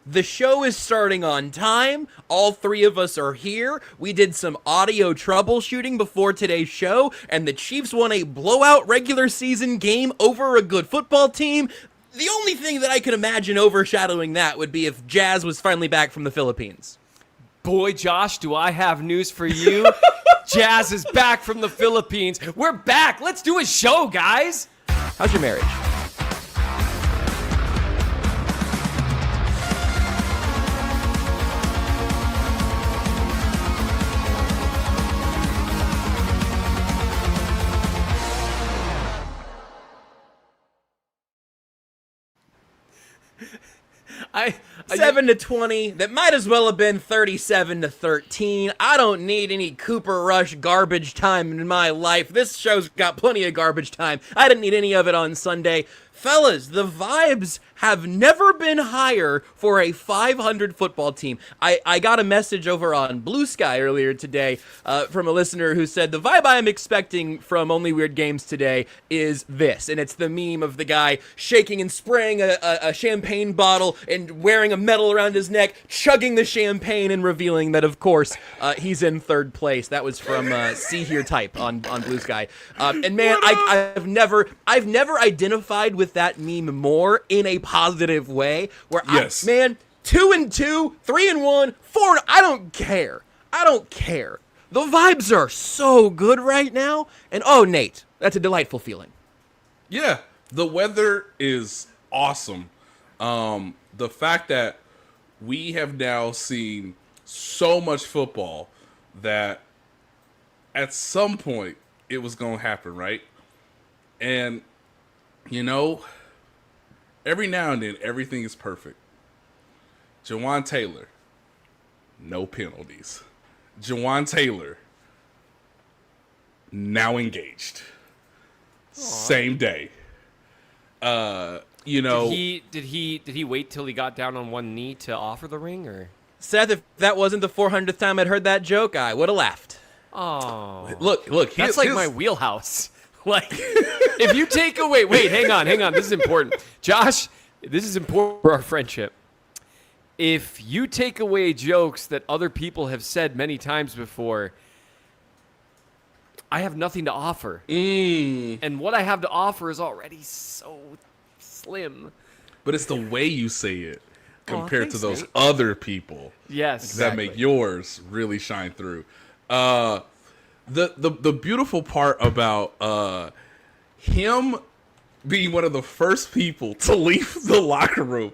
The show is starting on time. All three of us are here. We did some audio troubleshooting before today's show, and the Chiefs won a blowout regular season game over a good football team. The only thing that I could imagine overshadowing that would be if Jazz was finally back from the Philippines. Boy, Josh, do I have news for you. Jazz is back from the Philippines. We're back. Let's do a show, guys. How's your marriage? I 7-20. That might as well have been 37-13. I don't need any Cooper Rush garbage time in my life. This show's got plenty of garbage time. I didn't need any of it on Sunday. Fellas, the vibes have never been higher for a 500 football team. I got a message over on Blue Sky earlier today from a listener who said, the vibe I am expecting from Only Weird Games today is this. And it's the meme of the guy shaking and spraying a champagne bottle and wearing a medal around his neck, chugging the champagne and revealing that, of course, he's in third place. That was from See Here Type on Blue Sky. And man, I've never identified with that meme more in a positive way. Where yes. 2-2, 3-1, 4. I don't care. The vibes are so good right now. And oh, Nate, that's a delightful feeling. Yeah, the weather is awesome. The fact that we have now seen so much football that at some point it was going to happen, right? And you know, every now and then, everything is perfect. Jawan Taylor, no penalties. Jawan Taylor, now engaged. Aww. Same day. You know, did he wait till he got down on one knee to offer the ring, or? Seth, if that wasn't the 400th time I'd heard that joke, I would have laughed. Oh, look, that's like my wheelhouse. Like, if you take away... Wait, hang on. This is important. Josh, this is important for our friendship. If you take away jokes that other people have said many times before, I have nothing to offer. And what I have to offer is already so slim. But it's the way you say it compared to those mate. Other people. Yes, exactly. That make yours really shine through. The beautiful part about him being one of the first people to leave the locker room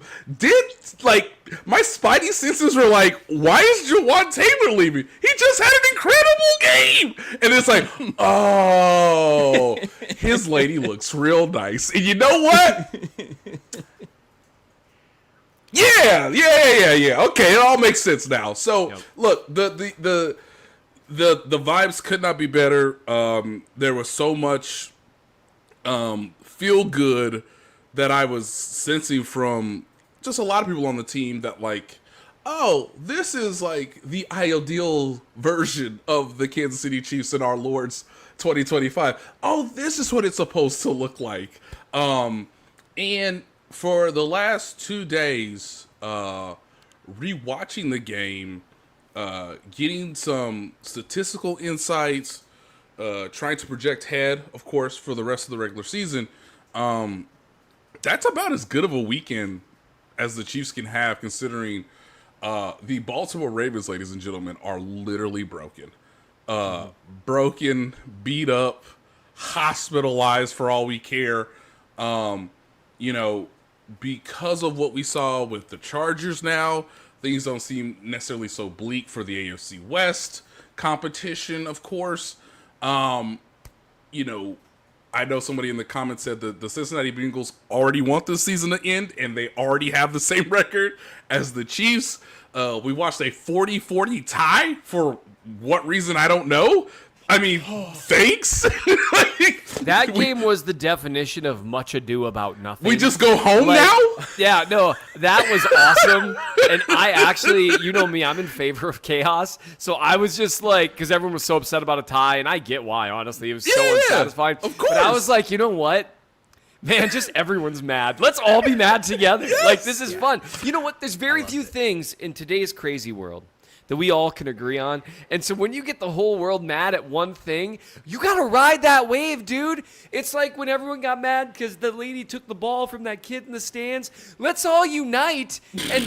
my spidey senses were like, why is Jawan Taylor leaving? He just had an incredible game. And it's like, oh, his lady looks real nice. And you know what? Yeah. Okay, it all makes sense now. So look, the vibes could not be better. There was so much feel good that I was sensing from just a lot of people on the team that like, oh, this is like the ideal version of the Kansas City Chiefs and our Lord's 2025. Oh, this is what it's supposed to look like. And for the last 2 days, rewatching the game, getting some statistical insights, trying to project ahead, of course, for the rest of the regular season. That's about as good of a weekend as the Chiefs can have, considering the Baltimore Ravens, ladies and gentlemen, are literally broken. Broken, beat up, hospitalized for all we care. Because of what we saw with the Chargers now, things don't seem necessarily so bleak for the AFC West competition, of course. I know somebody in the comments said that the Cincinnati Bengals already want this season to end, and they already have the same record as the Chiefs. We watched a 40-40 tie for what reason, I don't know. I mean, thanks. That game was the definition of much ado about nothing. We just go home now? Yeah, no, that was awesome. And I actually, you know me, I'm in favor of chaos. So I was just like, because everyone was so upset about a tie, and I get why, honestly. It was so unsatisfying. Of course. But I was like, you know what? Man, just everyone's mad. Let's all be mad together. Yes. Like, this is fun. You know what? There's very few things in today's crazy world that we all can agree on. And so when you get the whole world mad at one thing, you got to ride that wave, dude. It's like when everyone got mad because the lady took the ball from that kid in the stands. Let's all unite and,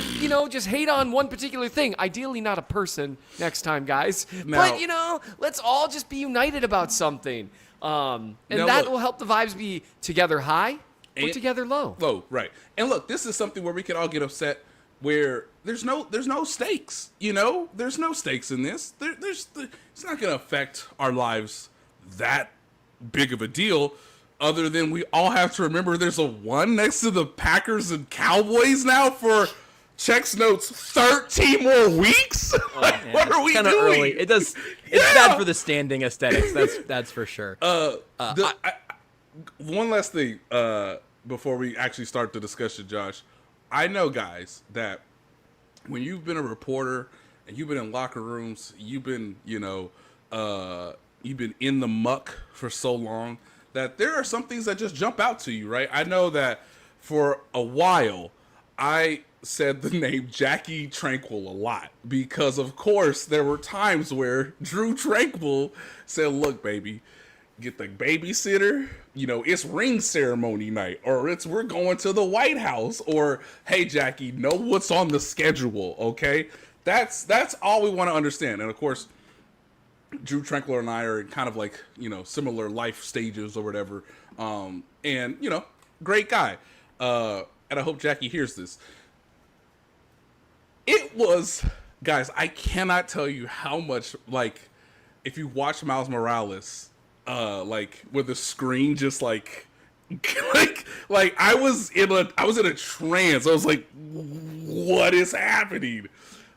just hate on one particular thing. Ideally not a person next time, guys. Now, but, let's all just be united about something. And now that look, will help the vibes be together high or together low. Low, right. And look, this is something where we can all get upset where there's no stakes, There's no stakes in this. It's not going to affect our lives that big of a deal other than we all have to remember there's a 1 next to the Packers and Cowboys now for checks notes 13 more weeks. What are we doing? Early. It's bad for the standing aesthetics. That's for sure. One last thing before we actually start the discussion, Josh. I know, guys, that when you've been a reporter and you've been in locker rooms, you've been in the muck for so long that there are some things that just jump out to you, right? I know that for a while I said the name Jackie Tranquil a lot because, of course, there were times where Drew Tranquil said, "Look, baby, get the babysitter, it's ring ceremony night, or we're going to the White House, or hey, Jackie, know what's on the schedule, okay?" That's all we want to understand. And of course, Drew Tranquil and I are in kind of like, similar life stages or whatever. And, great guy. And I hope Jackie hears this. It was, guys, I cannot tell you how much, if you watch Miles Morales, with the screen just like I was in a trance. I was like, what is happening?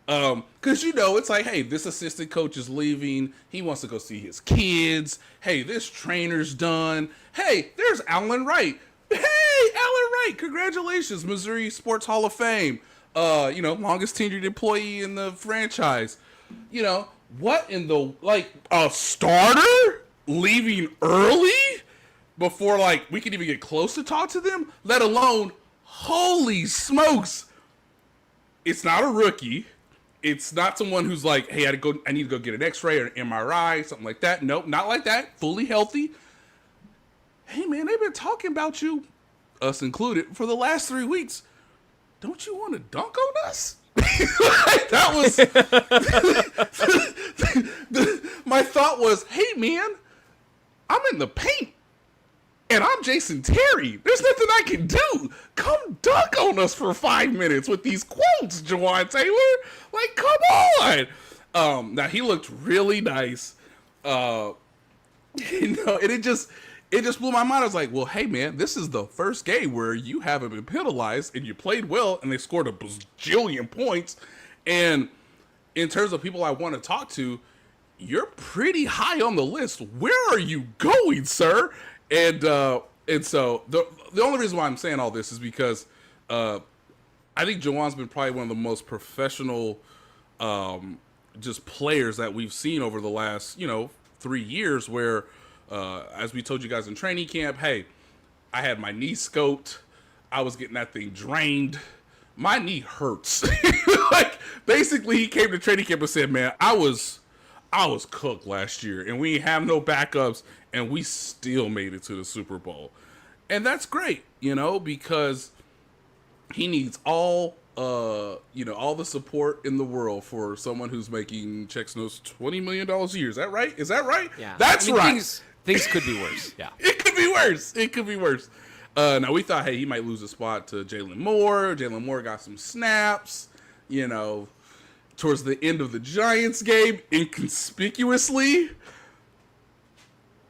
Because it's like, hey, this assistant coach is leaving. He wants to go see his kids. Hey, this trainer's done. Hey, there's Alan Wright. Hey, Alan Wright, congratulations, Missouri Sports Hall of Fame. Longest tenured employee in the franchise. What in the a starter leaving early before we could even get close to talk to them, let alone, holy smokes, it's not a rookie. It's not someone who's like, hey, I need to go get an x-ray or an MRI, something like that. Nope, not like that. Fully healthy. Hey man, they've been talking about you, us included, for the last 3 weeks. Don't you want to dunk on us? That was my thought was, hey man, I'm in the paint, and I'm Jason Terry. There's nothing I can do. Come dunk on us for 5 minutes with these quotes, Jawan Taylor. Come on. Now, he looked really nice. And it just blew my mind. I was like, well, hey, man, this is the first game where you haven't been penalized, and you played well, and they scored a bajillion points. And in terms of people I want to talk to, you're pretty high on the list. Where are you going, sir? And so the only reason why I'm saying all this is because I think Jawan's been probably one of the most professional just players that we've seen over the last 3 years. Where as we told you guys in training camp, hey, I had my knee scoped. I was getting that thing drained. My knee hurts. Basically, he came to training camp and said, man, I was cooked last year, and we have no backups, and we still made it to the Super Bowl. And that's great, because he needs all the support in the world for someone who's making checks notes $20 million a year. Is that right? Yeah. That's right. Things could be worse. Yeah. It could be worse. Now, we thought, hey, he might lose a spot to Jalen Moore. Jalen Moore got some snaps, towards the end of the Giants game, inconspicuously.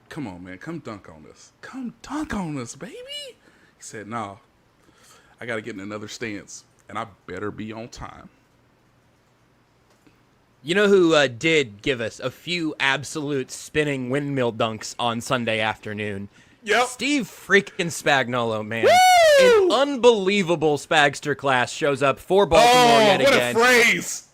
Come on, man. Come dunk on us. Come dunk on us, baby. He said, no, I got to get in another stance, and I better be on time. You know who did give us a few absolute spinning windmill dunks on Sunday afternoon? Yep. Steve freaking Spagnuolo, man. Woo! An unbelievable Spagster class shows up for Baltimore yet what again. a phrase.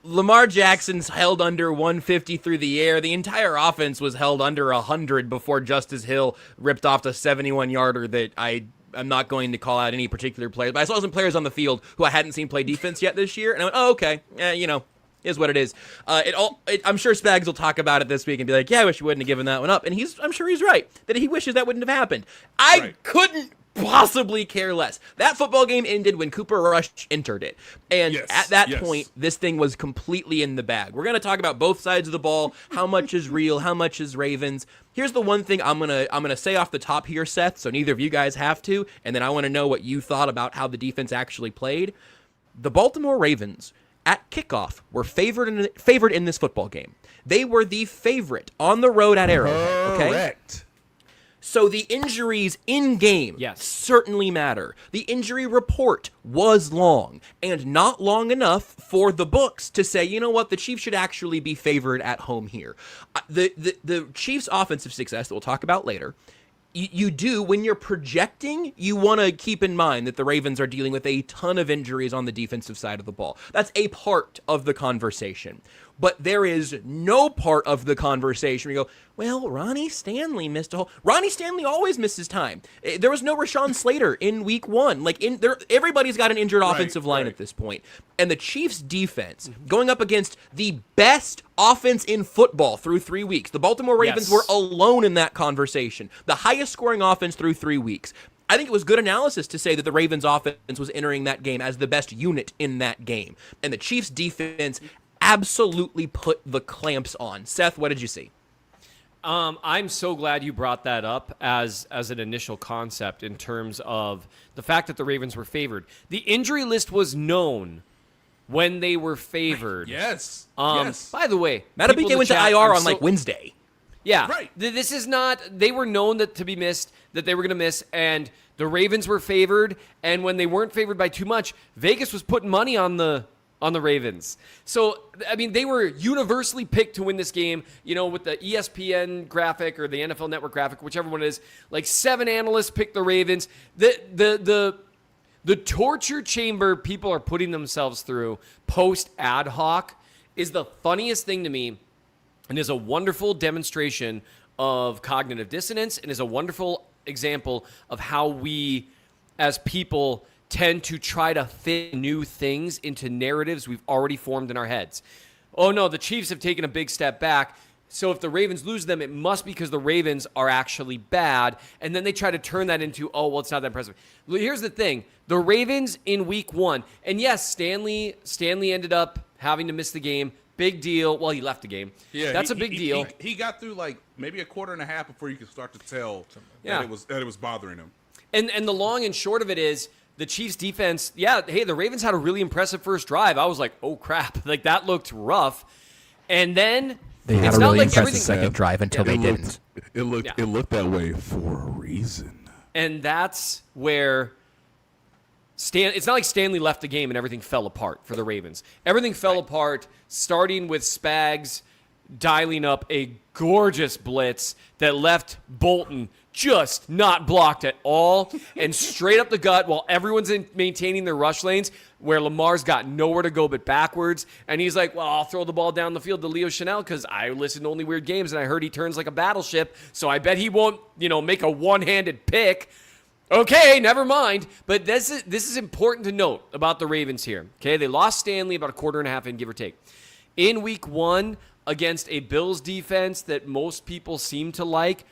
Lamar Jackson's held under 150 through the air. The entire offense was held under 100 before Justice Hill ripped off the 71-yarder that I'm not going to call out any particular player, but I saw some players on the field who I hadn't seen play defense yet this year, and I went, oh, okay, is what it is. I'm sure Spags will talk about it this week and be like, yeah, I wish you wouldn't have given that one up, and I'm sure he's right, that he wishes that wouldn't have happened. I couldn't possibly care less. That football game ended when Cooper Rush entered it, and at that point, this thing was completely in the bag. We're going to talk about both sides of the ball, how much is real, how much is Ravens. Here's the one thing I'm gonna say off the top here, Seth, so neither of you guys have to, and then I want to know what you thought about how the defense actually played. The Baltimore Ravens at kickoff were favored in this football game. They were the favorite on the road at Arrowhead. Okay? Correct. So the injuries in game certainly matter. The injury report was long, and not long enough for the books to say, you know what, the Chiefs should actually be favored at home here. The Chiefs' offensive success that we'll talk about later, you do, when you're projecting, you want to keep in mind that the Ravens are dealing with a ton of injuries on the defensive side of the ball. That's a part of the conversation. But there is no part of the conversation where you go, well, Ronnie Stanley missed a whole... Ronnie Stanley always misses time. There was no Rashawn Slater in week one. Everybody's got an injured offensive line at this point. And the Chiefs' defense, going up against the best offense in football through 3 weeks. The Baltimore Ravens were alone in that conversation. The highest scoring offense through 3 weeks. I think it was good analysis to say that the Ravens' offense was entering that game as the best unit in that game. And the Chiefs' defense absolutely put the clamps on. Seth, what did you see? I'm so glad you brought that up as an initial concept in terms of the fact that the Ravens were favored. The injury list was known when they were favored. Yes. By the way, Matabike went to IR on Wednesday. Yeah. Right. This is not, they were known that to be missed, that they were going to miss, and the Ravens were favored, and when they weren't favored by too much, Vegas was putting money on the Ravens. So, I mean, they were universally picked to win this game, with the ESPN graphic or the NFL Network graphic, whichever one it is. Like 7 analysts picked the Ravens. The torture chamber people are putting themselves through post ad hoc is the funniest thing to me, and is a wonderful demonstration of cognitive dissonance, and is a wonderful example of how we as people tend to try to fit new things into narratives we've already formed in our heads. Oh no, the Chiefs have taken a big step back, so if the Ravens lose them, it must be because the Ravens are actually bad, and then they try to turn that into, oh, well, it's not that impressive. Here's the thing. The Ravens in week 1, and yes, Stanley ended up having to miss the game. Big deal. Well, he left the game. Yeah, that's a big deal. He got through maybe a quarter and a half before you could start to tell that it was bothering him. And the long and short of it is, the Chiefs defense, the Ravens had a really impressive first drive. I was like, oh, crap. That looked rough. And then they had a really impressive second drive until they didn't. It looked that way for a reason. And that's where it's not like Stanley left the game and everything fell apart for the Ravens. Everything fell apart, starting with Spags dialing up a gorgeous blitz that left Bolton just not blocked at all and straight up the gut while everyone's maintaining their rush lanes, where Lamar's got nowhere to go but backwards. And he's like, well, I'll throw the ball down the field to Leo Chanel because I listen to Only Weird Games and I heard he turns like a battleship, so I bet he won't, make a one-handed pick. Okay, never mind. But this is important to note about the Ravens here. Okay, they lost Stanley about a quarter and a half in, give or take. In week 1 against a Bills defense that most people seem to like,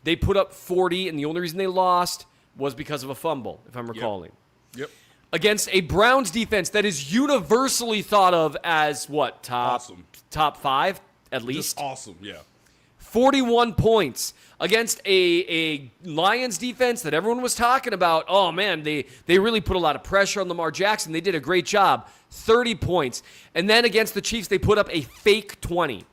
they put up 40, and the only reason they lost was because of a fumble, if I'm recalling. Yep. Against a Browns defense that is universally thought of as what? Top 5 at least? Just awesome, yeah. 41 points against a Lions defense that everyone was talking about. Oh, man, they really put a lot of pressure on Lamar Jackson. They did a great job. 30 points. And then against the Chiefs, they put up a fake 20.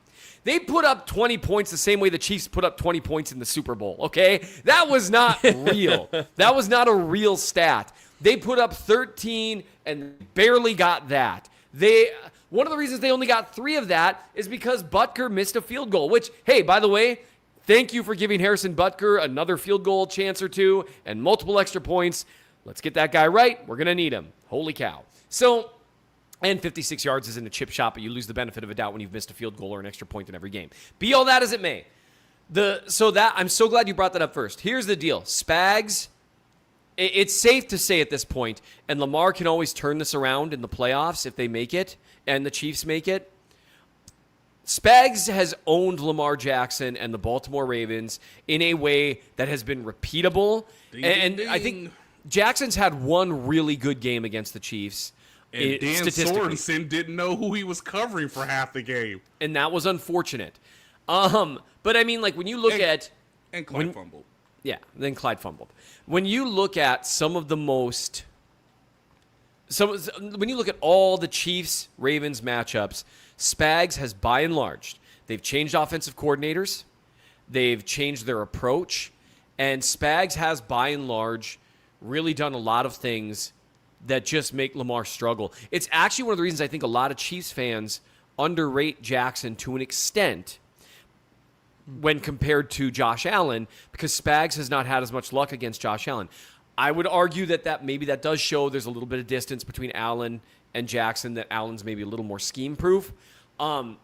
They put up 20 points the same way the Chiefs put up 20 points in the Super Bowl, okay? That was not real. That was not a real stat. They put up 13 and barely got that. One of the reasons they only got 3 of that is because Butker missed a field goal, which, hey, by the way, Thank you for giving Harrison Butker another field goal chance or two and multiple extra points. Let's get that guy right. We're going to need him. Holy cow. So, and 56 yards isn't a chip shot, but you lose the benefit of a doubt when you've missed a field goal or an extra point in every game. Be all that as it may. I'm so glad you brought that up first. Here's the deal. Spags, it's safe to say at this point, and Lamar can always turn this around in the playoffs if they make it, and the Chiefs make it. Spags has owned Lamar Jackson and the Baltimore Ravens in a way that has been repeatable. Ding. I think Jackson's had one really good game against the Chiefs. And Dan Sorensen didn't know who he was covering for half the game. And that was unfortunate. But I mean, like when you look at... And Clyde fumbled. Yeah, then Clyde fumbled. When you look at some of the most... when you look at all the Chiefs-Ravens matchups, Spags has by and large, they've changed offensive coordinators, they've changed their approach, and Spags has by and large really done a lot of things that just make Lamar struggle. It's actually one of the reasons I think a lot of Chiefs fans underrate Jackson to an extent when compared to Josh Allen, because Spags has not had as much luck against Josh Allen. I would argue that maybe that does show there's a little bit of distance between Allen and Jackson, that Allen's maybe a little more scheme-proof. And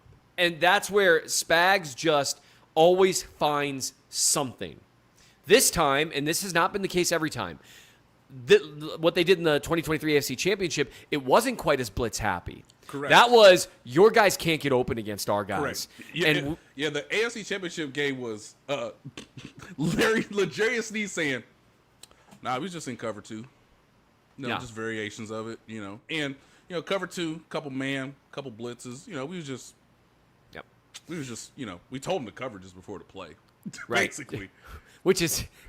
that's where Spags just always finds something. This time, and this has not been the case every time, what they did in the 2023 AFC Championship, it wasn't quite as blitz-happy. Correct. That was, your guys can't get open against our guys. Correct. Yeah, the AFC Championship game was L'Jarius Sneed saying, "Nah, we was just in cover 2. Just variations of it, And, cover 2, couple man, couple blitzes. We told him to cover just before the play. Right. Basically.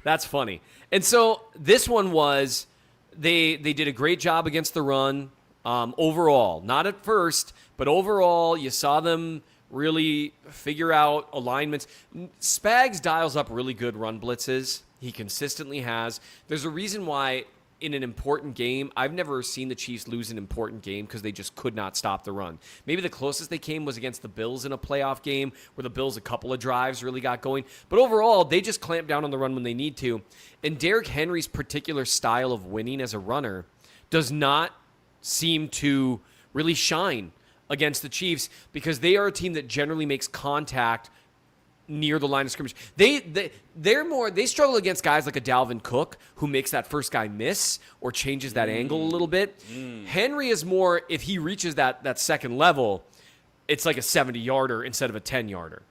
That's funny. And so this one was, they did a great job against the run overall. Not at first, but overall, you saw them really figure out alignments. Spags dials up really good run blitzes. He consistently has. There's a reason why in an important game, I've never seen the Chiefs lose an important game because they just could not stop the run. Maybe the closest they came was against the Bills in a playoff game where the Bills a couple of drives really got going. But overall, they just clamp down on the run when they need to. And Derrick Henry's particular style of winning as a runner does not seem to really shine against the Chiefs because they are a team that generally makes contact near the line of scrimmage. They struggle against guys like a Dalvin Cook who makes that first guy miss or changes that angle a little bit. Henry is more, if he reaches that second level, it's like a 70-yarder instead of a 10-yarder.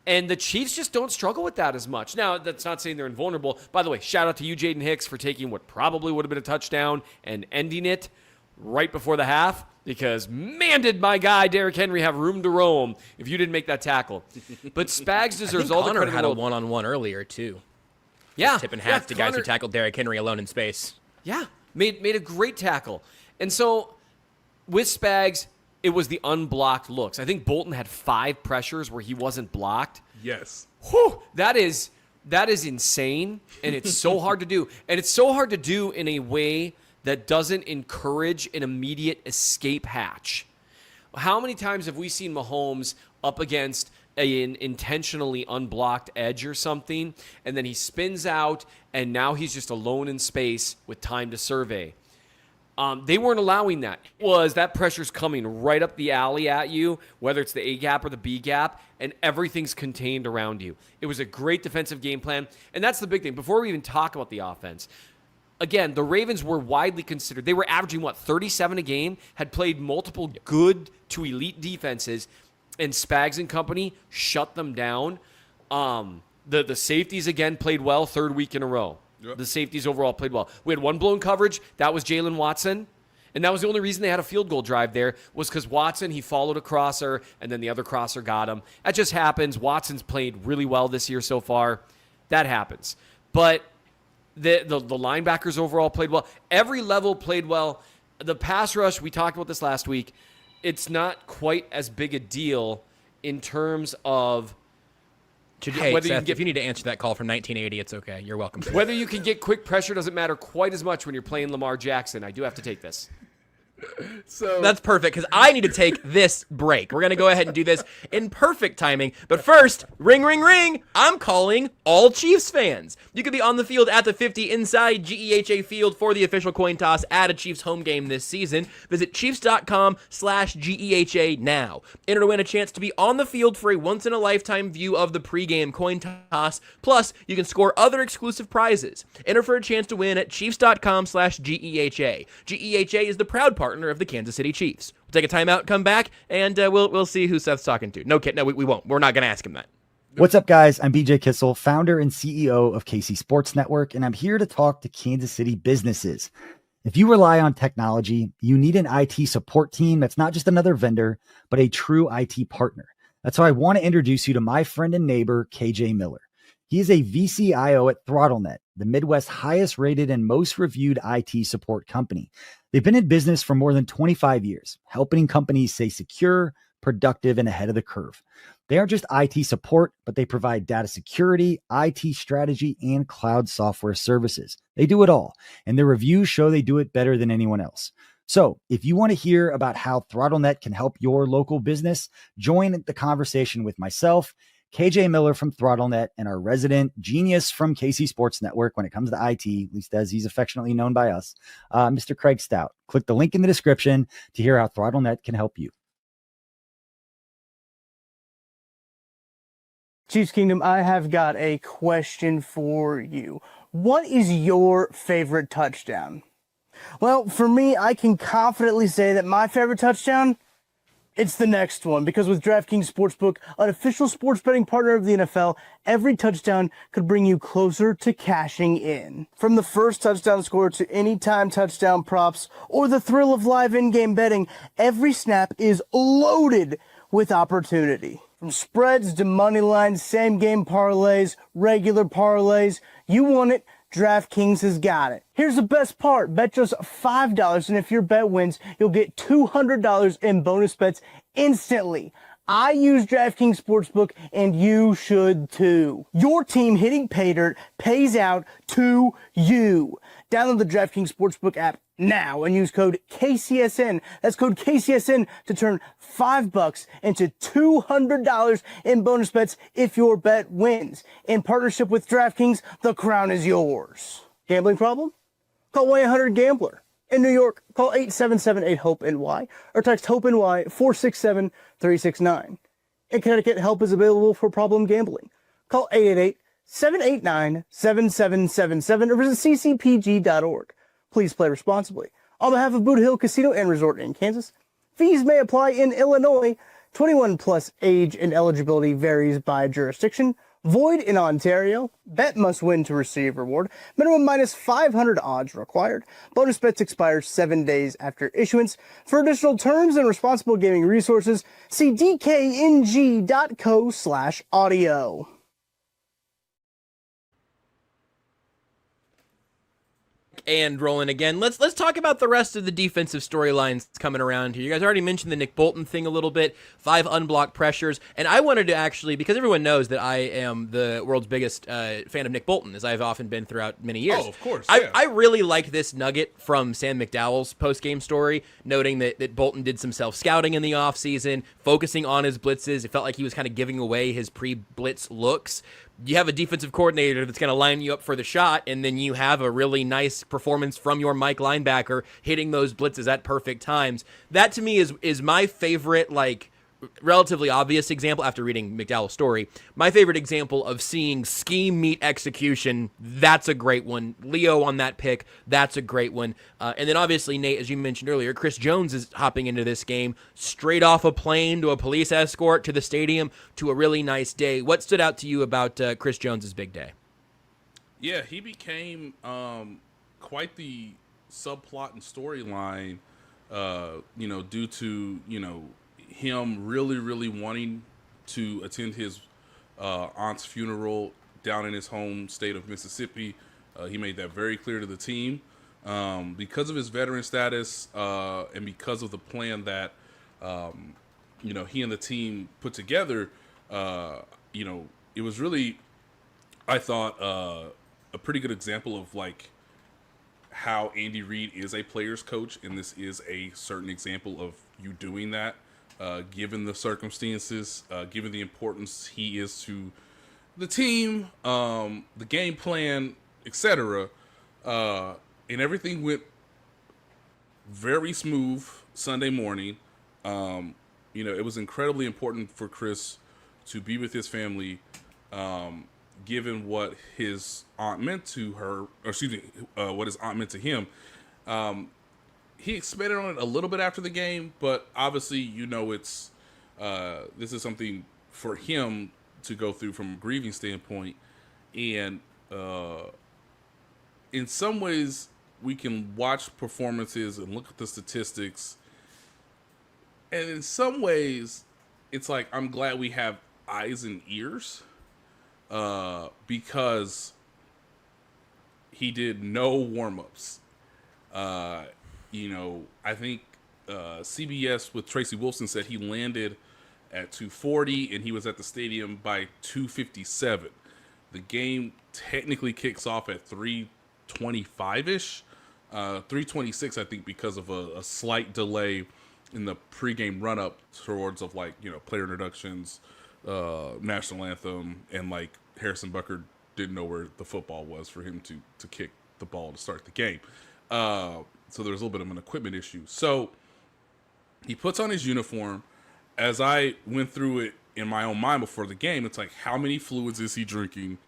And the Chiefs just don't struggle with that as much. Now, that's not saying they're invulnerable. By the way, shout out to you, Jaden Hicks, for taking what probably would have been a touchdown and ending it right before the half. Because, man, did my guy Derrick Henry have room to roam if you didn't make that tackle. But Spags deserves all the credit. Connor had a one-on-one earlier, too. Yeah. Tipping hats to guys who tackled Derrick Henry alone in space. Yeah. Made a great tackle. And so, with Spags, it was the unblocked looks. I think Bolton had 5 pressures where he wasn't blocked. Yes. Whew, that is insane, and it's so hard to do. And it's so hard to do in a way that doesn't encourage an immediate escape hatch. How many times have we seen Mahomes up against an intentionally unblocked edge or something, and then he spins out, and now he's just alone in space with time to survey? They weren't allowing that. That pressure's coming right up the alley at you, whether it's the A gap or the B gap, and everything's contained around you. It was a great defensive game plan, and that's the big thing. Before we even talk about the offense, again, the Ravens were widely considered. They were averaging, 37 a game, had played multiple good to elite defenses, and Spags and company shut them down. The safeties, again, played well 3rd week in a row. Yep. The safeties overall played well. We had one blown coverage. That was Jalen Watson. And that was the only reason they had a field goal drive there was because Watson, he followed a crosser, and then the other crosser got him. That just happens. Watson's played really well this year so far. That happens. But the linebackers overall played well. Every level played well. The pass rush, we talked about this last week. It's not quite as big a deal in terms of Hey, Seth, if you need to answer that call from 1980, it's okay. You're welcome. Whether you can get quick pressure doesn't matter quite as much when you're playing Lamar Jackson. I do have to take this. So That's perfect, because I need to take this break. We're going to go ahead and do this in perfect timing. But first, ring, ring, ring, I'm calling all Chiefs fans. You could be on the field at the 50 inside GEHA Field for the official coin toss at a Chiefs home game this season. Visit Chiefs.com/GEHA now. Enter to win a chance to be on the field for a once-in-a-lifetime view of the pregame coin toss. Plus, you can score other exclusive prizes. Enter for a chance to win at Chiefs.com/GEHA. GEHA is the proud partner of the Kansas City Chiefs. We'll take a timeout, come back, and we'll see who Seth's talking to. No, kid, no, we won't. We're not going to ask him that. What's up, guys? I'm BJ Kissel, founder and CEO of KC Sports Network, and I'm here to talk to Kansas City businesses. If you rely on technology, you need an IT support team that's not just another vendor, but a true IT partner. That's why I want to introduce you to my friend and neighbor, KJ Miller. He is a VCIO at ThrottleNet, the Midwest's highest rated and most reviewed IT support company. They've been in business for more than 25 years, helping companies stay secure, productive, and ahead of the curve. They aren't just IT support, but they provide data security, IT strategy, and cloud software services. They do it all, and their reviews show they do it better than anyone else. So if you want to hear about how ThrottleNet can help your local business, join the conversation with myself, KJ Miller from ThrottleNet, and our resident genius from KC Sports Network when it comes to IT, at least as he's affectionately known by us, Mr. Craig Stout. Click the link in the description to hear how ThrottleNet can help you. Chiefs Kingdom, I have got a question for you. What is your favorite touchdown? Well, for me, I can confidently say that my favorite touchdown, it's the next one, because with DraftKings Sportsbook, an official sports betting partner of the NFL, every touchdown could bring you closer to cashing in. From the first touchdown score to anytime touchdown props or the thrill of live in-game betting, every snap is loaded with opportunity. From spreads to money lines, same-game parlays, regular parlays, you want it, DraftKings has got it. Here's the best part. Bet just $5, and if your bet wins, you'll get $200 in bonus bets instantly. I use DraftKings Sportsbook, and you should too. Your team hitting pay dirt pays out to you. Download the DraftKings Sportsbook app now and use code KCSN. That's code KCSN to turn $5 into $200 in bonus bets if your bet wins. In partnership with DraftKings, the crown is yours. Gambling problem? Call 1-800-GAMBLER. In New York, call 877-8-HOPE-NY or text HOPE-NY 467-369. In Connecticut, help is available for problem gambling. Call 888-789-7777 or visit ccpg.org. Please play responsibly. On behalf of Boot Hill Casino and Resort in Kansas, fees may apply in Illinois. 21 plus age and eligibility varies by jurisdiction. Void in Ontario. Bet must win to receive reward. Minimum minus 500 odds required. Bonus bets expire 7 days after issuance. For additional terms and responsible gaming resources, see dkng.co/audio. And rolling again. Let's talk about the rest of the defensive storylines coming around here. You guys already mentioned the Nick Bolton thing a little bit, 5 unblocked pressures, and I wanted to actually, because everyone knows that I am the world's biggest fan of Nick Bolton, as I've often been throughout many years. Oh, of course. Yeah. I really like this nugget from Sam McDowell's post-game story, noting that Bolton did some self-scouting in the offseason, focusing on his blitzes. It felt like he was kind of giving away his pre-blitz looks. You have a defensive coordinator that's going to line you up for the shot, and then you have a really nice performance from your Mike linebacker hitting those blitzes at perfect times. That, to me, is my favorite, like, relatively obvious example after reading McDowell's story. My favorite example of seeing scheme meet execution, that's a great one. Leo on that pick, that's a great one. And then obviously, Nate, as you mentioned earlier, Chris Jones is hopping into this game straight off a plane to a police escort to the stadium to a really nice day. What stood out to you about Chris Jones's big day? Yeah, he became quite the subplot and storyline, due to, him really wanting to attend his aunt's funeral down in his home state of Mississippi. He made that very clear to the team. Because of his veteran status and because of the plan that he and the team put together, it was really, I thought, a pretty good example of like how Andy Reid is a player's coach, and this is a certain example of you doing that, given the circumstances, given the importance he is to the team, the game plan, etc. And everything went very smooth Sunday morning. It was incredibly important for Chris to be with his family, given what his aunt meant to her, or excuse me, what his aunt meant to him. He expanded on it a little bit after the game, but obviously, it's this is something for him to go through from a grieving standpoint. And in some ways, we can watch performances and look at the statistics. And in some ways, it's like, I'm glad we have eyes and ears, because he did no warm-ups. I think CBS with Tracy Wolfson said he landed at 2:40 and he was at the stadium by 2:57. The game technically kicks off at 3:25-ish, 3:26, I think, because of a slight delay in the pregame run-up towards player introductions, national anthem, and Harrison Butker didn't know where the football was for him to kick the ball to start the game. So there was a little bit of an equipment issue. So he puts on his uniform. As I went through it in my own mind before the game, it's like, how many fluids is he drinking?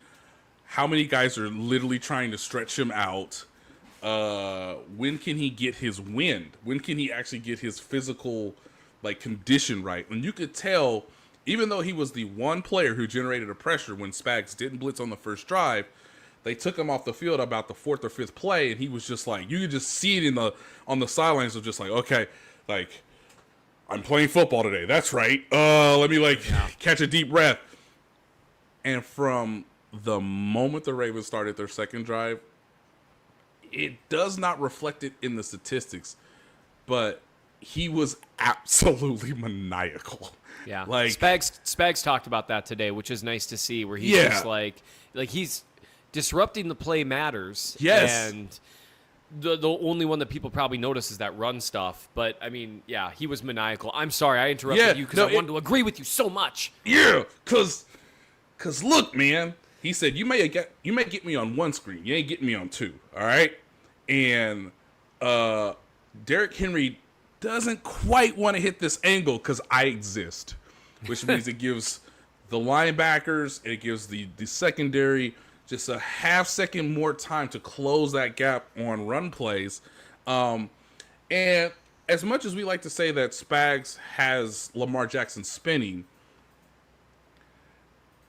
How many guys are literally trying to stretch him out? When can he get his wind? When can he actually get his physical condition right? And you could tell, even though he was the one player who generated a pressure when Spags didn't blitz on the first drive, they took him off the field about the fourth or fifth play, and he was just you could just see it on the sidelines of just okay, I'm playing football today. That's right. Let me catch a deep breath. And from the moment the Ravens started their second drive, it does not reflect it in the statistics, but he was absolutely maniacal. Yeah. Spags talked about that today, which is nice to see, where he's just he's disrupting the play matters. Yes. And the only one that people probably notice is that run stuff. But, I mean, yeah, he was maniacal. I'm sorry I interrupted you because I wanted to agree with you so much. Yeah, because look, man, he said, you may get me on one screen. You ain't getting me on two, all right? And Derrick Henry doesn't quite want to hit this angle because I exist, which means it gives the linebackers, it gives the secondary just a half second more time to close that gap on run plays. And as much as we like to say that Spags has Lamar Jackson spinning,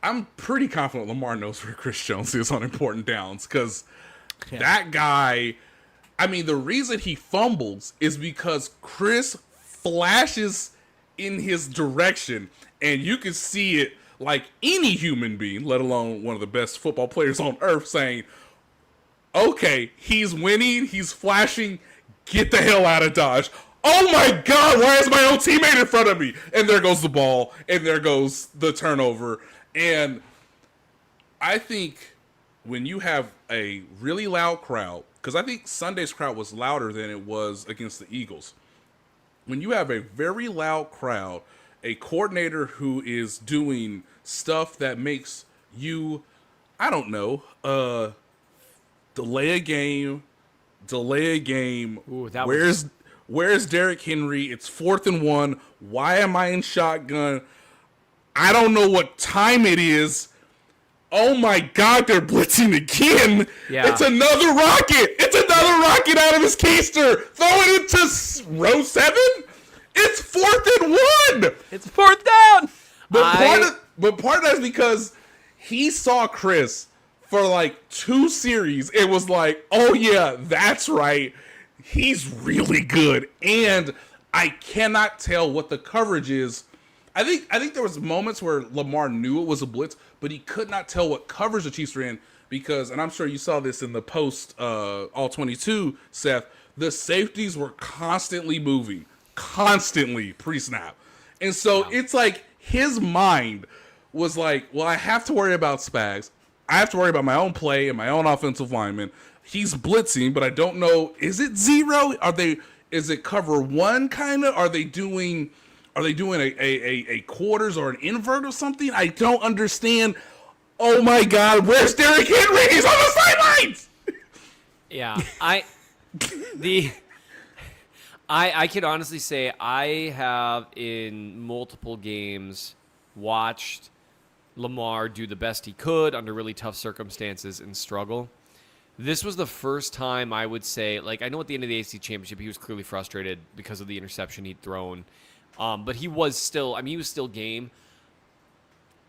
I'm pretty confident Lamar knows where Chris Jones is on important downs, because that guy, I mean, the reason he fumbles is because Chris flashes in his direction, and you can see it like any human being, let alone one of the best football players on earth, saying, okay, he's winning, he's flashing, get the hell out of Dodge. Oh my God, why is my own teammate in front of me? And there goes the ball, and there goes the turnover. And I think when you have a really loud crowd, because I think Sunday's crowd was louder than it was against the Eagles. When you have a very loud crowd, a coordinator who is doing stuff that makes you, I don't know, delay a game. Ooh, Where's Derrick Henry? It's 4th and 1. Why am I in shotgun? I don't know what time it is. Oh my God, they're blitzing again. Yeah. It's another rocket. It's another rocket out of his keister. Throw it into row 7. It's 4th and 1. It's 4th down. But part of that is because he saw Chris for 2 series. It was like, oh yeah, that's right. He's really good. And I cannot tell what the coverage is. I think there was moments where Lamar knew it was a blitz, but he could not tell what coverage the Chiefs were in because, and I'm sure you saw this in the post all 22, Seth, the safeties were constantly moving, constantly pre-snap. And so it's like his mind was like, well, I have to worry about Spags. I have to worry about my own play and my own offensive lineman. He's blitzing, but I don't know. Is it zero? Is it cover one kind of? Are they doing a quarters or an invert or something? I don't understand. Oh my God, where's Derrick Henry? He's on the sidelines. Yeah, I can honestly say I have in multiple games watched Lamar do the best he could under really tough circumstances and struggle. This was the first time I would say, like, I know at the end of the AFC Championship he was clearly frustrated because of the interception he'd thrown, but he was still game.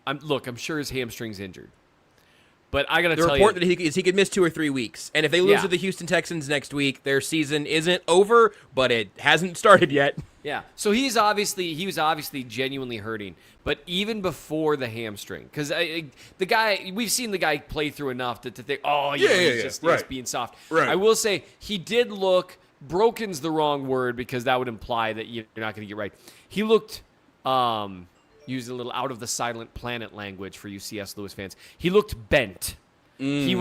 I'm sure his hamstring's injured. But I got to tell you. The report that he could miss 2 or 3 weeks. And if they lose to the Houston Texans next week, their season isn't over, but it hasn't started yet. Yeah. So he was obviously genuinely hurting. But even before the hamstring, because we've seen the guy play through enough to think, he's just being soft. Right. I will say he did look, broken's the wrong word because that would imply that you're not going to get right. He looked, using a little out of the silent planet language for you C.S. Lewis fans. He looked bent. He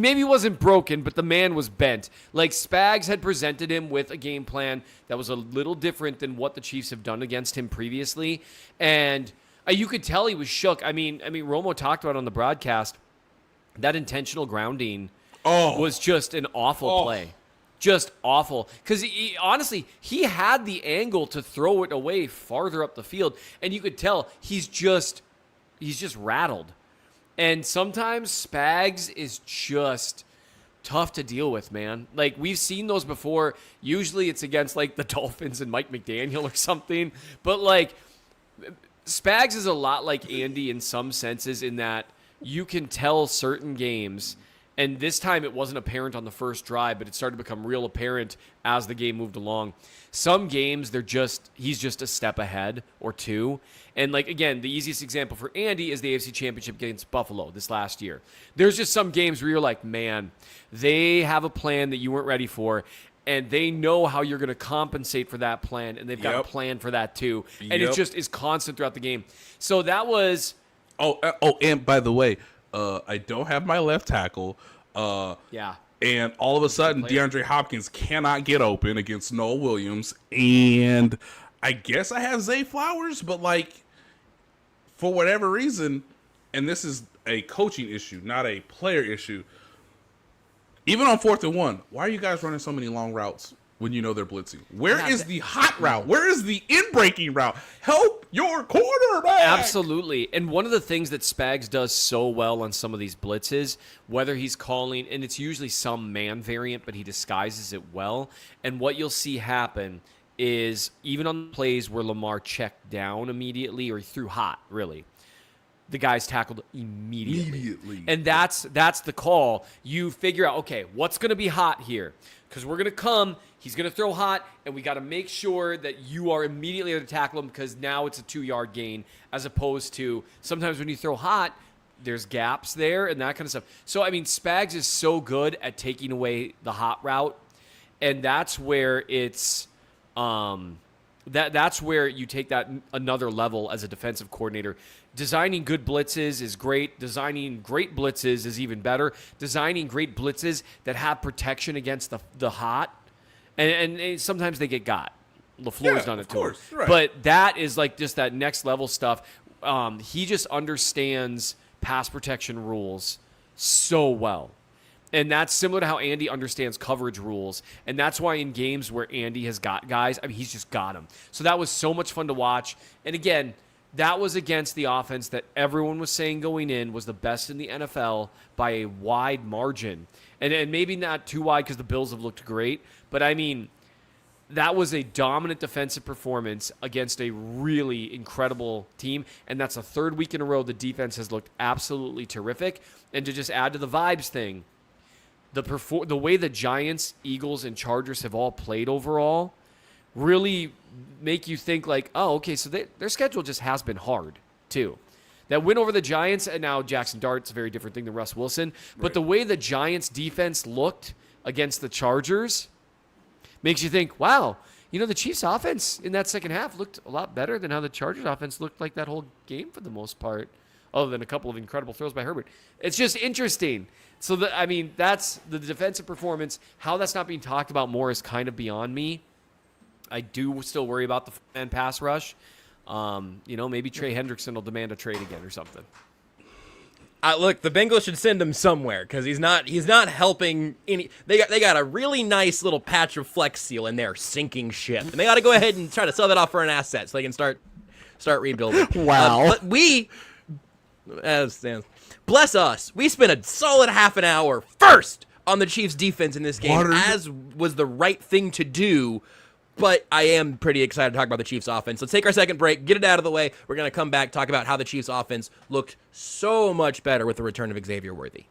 maybe wasn't broken, but the man was bent. Like Spags had presented him with a game plan that was a little different than what the Chiefs have done against him previously. And you could tell he was shook. I mean, Romo talked about on the broadcast that intentional grounding was just an awful play. Just awful. Because honestly, he had the angle to throw it away farther up the field, and you could tell he's just rattled. And sometimes Spags is just tough to deal with, man. Like, we've seen those before. Usually it's against, like, the Dolphins and Mike McDaniel or something. But, like, Spags is a lot like Andy in some senses in that you can tell certain games. And this time it wasn't apparent on the first drive, but it started to become real apparent as the game moved along. Some games, he's just a step ahead or two. And, like, again, the easiest example for Andy is the AFC Championship against Buffalo this last year. There's just some games where you're like, man, they have a plan that you weren't ready for, and they know how you're going to compensate for that plan, and they've got a plan for that too. And it just is constant throughout the game. So that was... and by the way, I don't have my left tackle. And all of a sudden, DeAndre Hopkins cannot get open against Noel Williams. And I guess I have Zay Flowers, but, like, for whatever reason, and this is a coaching issue, not a player issue, even on 4th and 1, why are you guys running so many long routes when you know they're blitzing? Where is the hot route? Where is the in-breaking route? Help your quarterback! Absolutely. And one of the things that Spags does so well on some of these blitzes, whether he's calling, and it's usually some man variant, but he disguises it well. And what you'll see happen is even on plays where Lamar checked down immediately or he threw hot, really, the guy's tackled immediately. And that's the call. You figure out, okay, what's going to be hot here? Because we're going to come, he's going to throw hot, and we got to make sure that you are immediately able to tackle him because now it's a 2-yard gain as opposed to sometimes when you throw hot, there's gaps there and that kind of stuff. So, I mean, Spags is so good at taking away the hot route, and that's where it's that's where you take that another level as a defensive coordinator. Designing good blitzes is great. Designing great blitzes is even better. Designing great blitzes that have protection against the hot, and sometimes they get got. LaFleur's done it too. Right. But that is like just that next level stuff. He just understands pass protection rules so well. And that's similar to how Andy understands coverage rules. And that's why in games where Andy has got guys, I mean, he's just got them. So that was so much fun to watch. And again, that was against the offense that everyone was saying going in was the best in the NFL by a wide margin. And maybe not too wide because the Bills have looked great. But, I mean, that was a dominant defensive performance against a really incredible team. And that's the third week in a row the defense has looked absolutely terrific. And to just add to the vibes thing, the way the Giants, Eagles, and Chargers have all played overall really make you think like, oh, okay, so their schedule just has been hard too. That win over the Giants, and now Jackson Dart's a very different thing than Russ Wilson, but the way the Giants defense looked against the Chargers makes you think, wow, you know, the Chiefs offense in that second half looked a lot better than how the Chargers offense looked like that whole game for the most part. other than a couple of incredible throws by Herbert. It's just interesting. So, that's the defensive performance. How that's not being talked about more is kind of beyond me. I do still worry about the man pass rush. Maybe Trey Hendrickson will demand a trade again or something. Look, the Bengals should send him somewhere because he's not helping any. They got a really nice little patch of Flex Seal in there sinking ship, and they got to go ahead and try to sell that off for an asset so they can start rebuilding. Wow. But we, bless us, we spent a solid half an hour first on the Chiefs' defense in this game, as was the right thing to do. But I am pretty excited to talk about the Chiefs' offense. Let's take our second break, get it out of the way. We're going to come back, talk about how the Chiefs' offense looked so much better with the return of Xavier Worthy.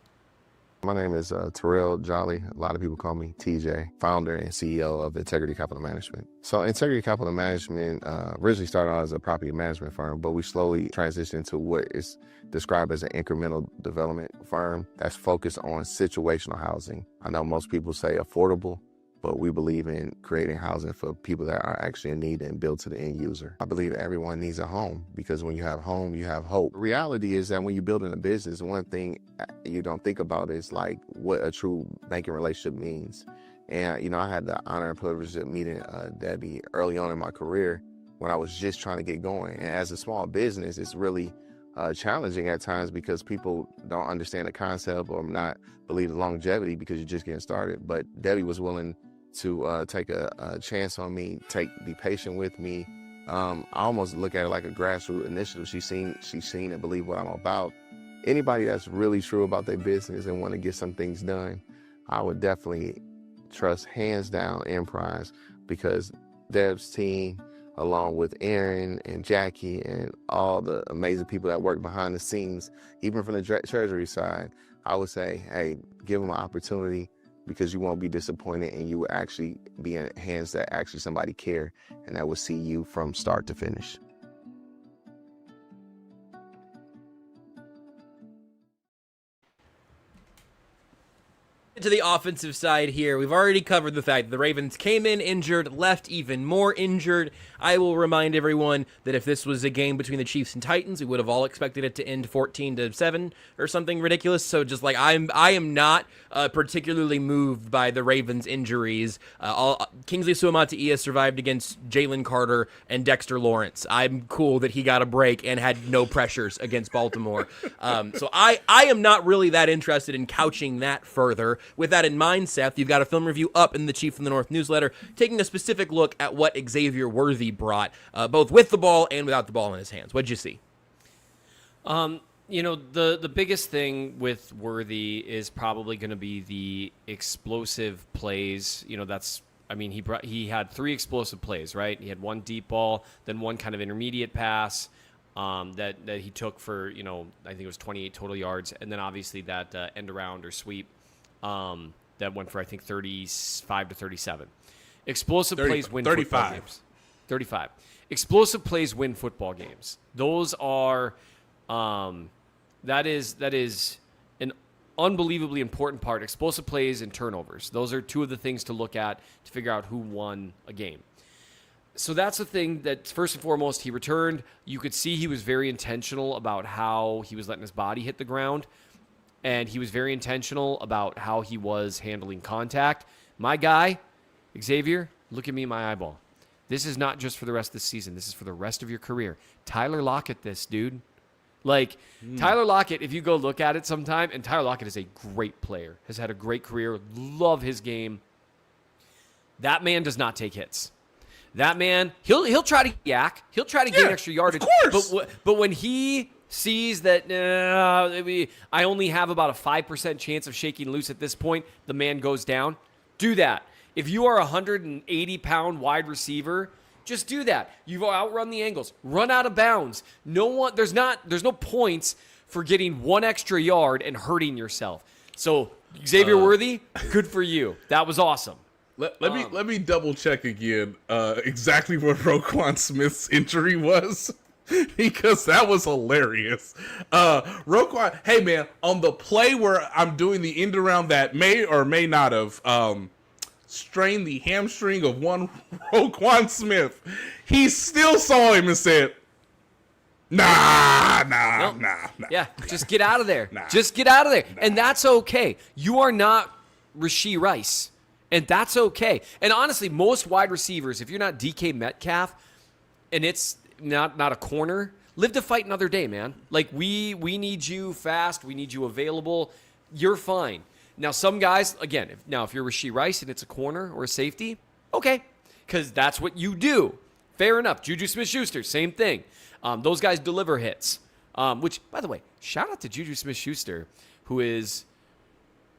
My name is Terrell Jolly. A lot of people call me TJ, founder and CEO of Integrity Capital Management. So Integrity Capital Management originally started out as a property management firm, but we slowly transitioned to what is described as an incremental development firm that's focused on situational housing. I know most people say affordable, but we believe in creating housing for people that are actually in need and built to the end user. I believe everyone needs a home because when you have home, you have hope. The reality is that when you're building a business, one thing you don't think about is like what a true banking relationship means. And, I had the honor and privilege of meeting Debbie early on in my career when I was just trying to get going. And as a small business, it's really challenging at times because people don't understand the concept or not believe the longevity because you're just getting started. But Debbie was willing to take a chance on me, be patient with me. I almost look at it like a grassroots initiative. She's seen and believe what I'm about. Anybody that's really true about their business and want to get some things done, I would definitely trust hands down Emprise because Deb's team, along with Aaron and Jackie and all the amazing people that work behind the scenes, even from the treasury side, I would say, hey, give them an opportunity, because you won't be disappointed and you will actually be in hands that actually somebody care and that will see you from start to finish. To the offensive side here, we've already covered the fact that the Ravens came in injured, left even more injured. I will remind everyone that if this was a game between the Chiefs and Titans, we would have all expected it to end 14-7 or something ridiculous. So just like I am not particularly moved by the Ravens' injuries. Kingsley Suamataia survived against Jalen Carter and Dexter Lawrence. I'm cool that he got a break and had no pressures against Baltimore. So I am not really that interested in couching that further. With that in mind, Seth, you've got a film review up in the Chief from the North newsletter, taking a specific look at what Xavier Worthy brought, both with the ball and without the ball in his hands. What'd you see? The biggest thing with Worthy is probably going to be the explosive plays. He had 3 explosive plays, right? He had one deep ball, then one kind of intermediate pass that he took for, I think it was 28 total yards, and then obviously that end around or sweep that went for, I think, 35 to 37. Explosive plays win 35. Football games. 35. Explosive plays win football games. Those are that is an unbelievably important part. Explosive plays and turnovers. Those are 2 of the things to look at to figure out who won a game. So that's the thing that, first and foremost, he returned. You could see he was very intentional about how he was letting his body hit the ground. And he was very intentional about how he was handling contact. My guy, Xavier, look at me in my eyeball. This is not just for the rest of the season. This is for the rest of your career. Tyler Lockett this, dude. Tyler Lockett, if you go look at it sometime, and Tyler Lockett is a great player, has had a great career, love his game. That man does not take hits. That man, he'll try to yak. He'll try to gain extra yardage. Of course. But when he sees that I only have about a 5% chance of shaking loose at this point, the man goes down. Do that. If you are a 180-pound wide receiver, just do that. You've outrun the angles. Run out of bounds. There's no points for getting 1 extra yard and hurting yourself. So Xavier Worthy, good for you. That was awesome. Let me double check again exactly what Roquan Smith's injury was. Because that was hilarious. Roquan, hey man, on the play where I'm doing the end around that may or may not have strained the hamstring of one Roquan Smith, he still saw him and said, Nah. Yeah, just get out of there. Nah. Just get out of there. And that's okay. You are not Rashee Rice. And that's okay. And honestly, most wide receivers, if you're not DK Metcalf and it's not a corner, live to fight another day, man. Like, we need you fast. We need you available. You're fine. Now, some guys, again, if you're Rashee Rice and it's a corner or a safety, okay, because that's what you do. Fair enough. Juju Smith-Schuster, same thing. Those guys deliver hits. Which, by the way, shout out to Juju Smith-Schuster, who is,